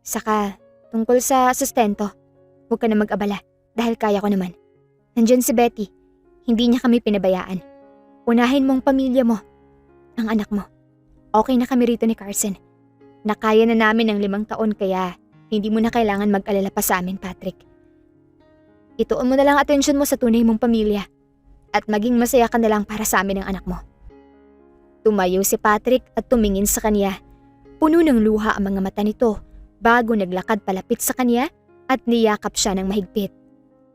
Saka tungkol sa sustento, huwag ka na mag-abala dahil kaya ko naman. Nandiyan si Betty, hindi niya kami pinabayaan. Unahin mong pamilya mo, ang anak mo. Okay na kami rito ni Carson. Nakaya na namin ng 5 taon kaya hindi mo na kailangan mag-alala pa sa amin, Patrick. Ituon mo na lang atensyon mo sa tunay mong pamilya at maging masaya ka na lang para sa amin ang anak mo. Tumayo si Patrick at tumingin sa kanya. Puno ng luha ang mga mata nito bago naglakad palapit sa kanya at niyakap siya ng mahigpit.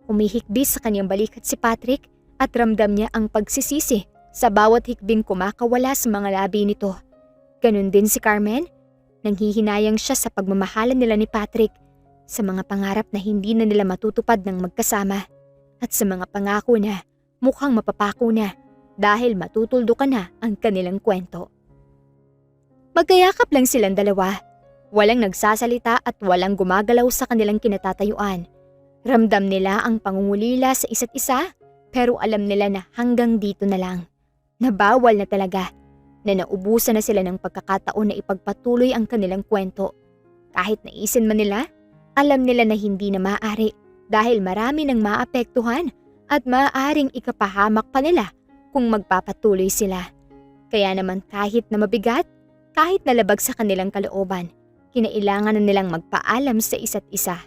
Umihikbi sa kanyang balikat si Patrick at ramdam niya ang pagsisisi sa bawat hikbing kumakawala sa mga labi nito. Ganon din si Carmen, nanghihinayang siya sa pagmamahalan nila ni Patrick, sa mga pangarap na hindi na nila matutupad ng magkasama at sa mga pangako na mukhang mapapako na dahil matutuldukan na ang kanilang kwento. Magkayakap lang silang dalawa. Walang nagsasalita at walang gumagalaw sa kanilang kinatatayuan. Ramdam nila ang pangungulila sa isa't isa, pero alam nila na hanggang dito na lang. Na bawal na talaga, na naubusan na sila ng pagkakataon na ipagpatuloy ang kanilang kwento. Kahit naisin man nila, alam nila na hindi na maaari dahil marami nang maapektuhan at maaaring ikapahamak pa nila kung magpapatuloy sila. Kaya naman kahit na mabigat, kahit nalabag sa kanilang kalooban, kinailangan na nilang magpaalam sa isa't isa.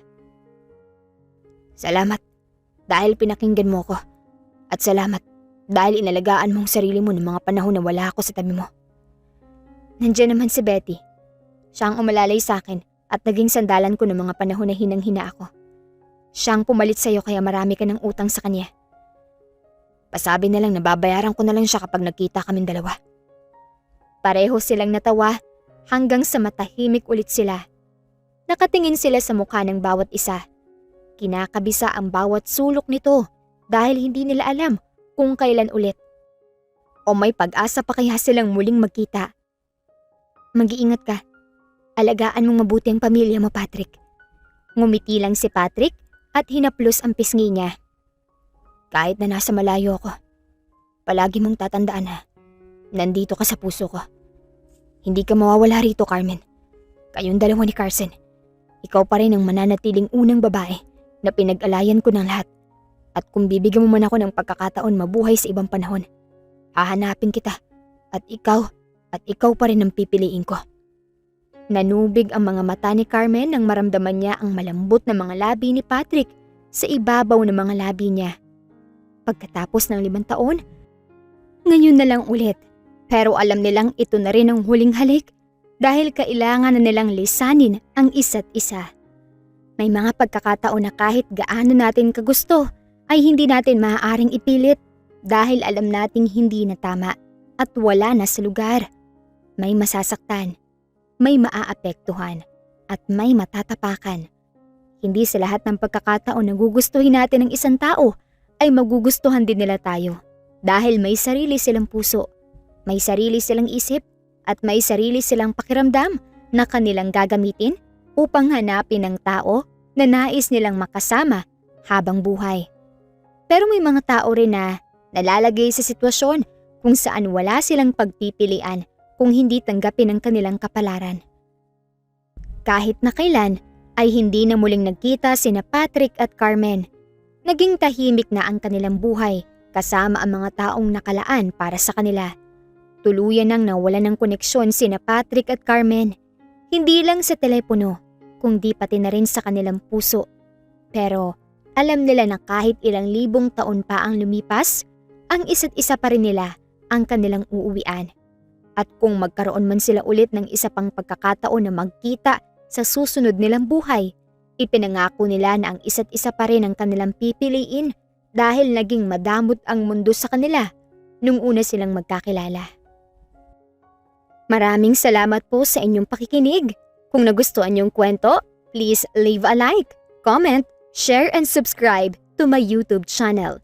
Salamat dahil pinakinggan mo ko. At salamat dahil inalagaan mong sarili mo ng mga panahon na wala ako sa tabi mo. Nandiyan naman si Betty. Siya ang umalalay sa akin at naging sandalan ko ng mga panahon na hinang-hina ako. Siya ang pumalit sa'yo kaya marami ka ng utang sa kanya. Pasabi na lang na babayaran ko na lang siya kapag nagkita kaming dalawa. Pareho silang natawa hanggang sa matahimik ulit sila. Nakatingin sila sa mukha ng bawat isa. Kinakabisa ang bawat sulok nito dahil hindi nila alam kung kailan ulit. O may pag-asa pa kaya silang muling magkita. Mag-iingat ka. Alagaan mong mabuti ang pamilya mo, Patrick. Ngumiti lang si Patrick at hinaplos ang pisngi niya. Kahit na nasa malayo ako, palagi mong tatandaan na nandito ka sa puso ko. Hindi ka mawawala rito, Carmen. Kayong dalawa ni Carson. Ikaw pa rin ang mananatiling unang babae na pinag-alayan ko ng lahat. At kung bibigyan mo man ako ng pagkakataon mabuhay sa ibang panahon, hahanapin kita at ikaw pa rin ang pipiliin ko. Nanubig ang mga mata ni Carmen nang maramdaman niya ang malambot na mga labi ni Patrick sa ibabaw ng mga labi niya. Pagkatapos ng 5 taon, ngayon na lang ulit. Pero alam nilang ito na rin ang huling halik dahil kailangan na nilang lisanin ang isa't isa. May mga pagkakataon na kahit gaano natin kagusto ay hindi natin maaaring ipilit dahil alam nating hindi na tama at wala na sa lugar. May masasaktan, may maaapektuhan at may matatapakan. Hindi sa lahat ng pagkakataon na gugustuhin natin ng isang tao ay magugustuhan din nila tayo dahil may sarili silang puso. May sarili silang isip at may sarili silang pakiramdam na kanilang gagamitin upang hanapin ang tao na nais nilang makasama habang buhay. Pero may mga tao rin na nalalagay sa sitwasyon kung saan wala silang pagpipilian kung hindi tanggapin ang kanilang kapalaran. Kahit na kailan ay hindi na muling nagkita sina Patrick at Carmen. Naging tahimik na ang kanilang buhay kasama ang mga taong nakalaan para sa kanila. Tuluyan nang nawalan ng koneksyon sina Patrick at Carmen. Hindi lang sa telepono, kundi pati na rin sa kanilang puso. Pero alam nila na kahit ilang libong taon pa ang lumipas, ang isa't isa pa rin nila ang kanilang uuwian. At kung magkaroon man sila ulit ng isa pang pagkakataon na magkita sa susunod nilang buhay, ipinangako nila na ang isa't isa pa rin ang kanilang pipiliin dahil naging madamot ang mundo sa kanila nung una silang magkakilala. Maraming salamat po sa inyong pakikinig. Kung nagustuhan yung kwento, please leave a like, comment, share and subscribe to my YouTube channel.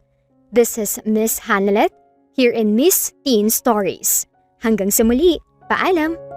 This is Miss Hanalet here in Miss Teen Stories. Hanggang sa muli, paalam!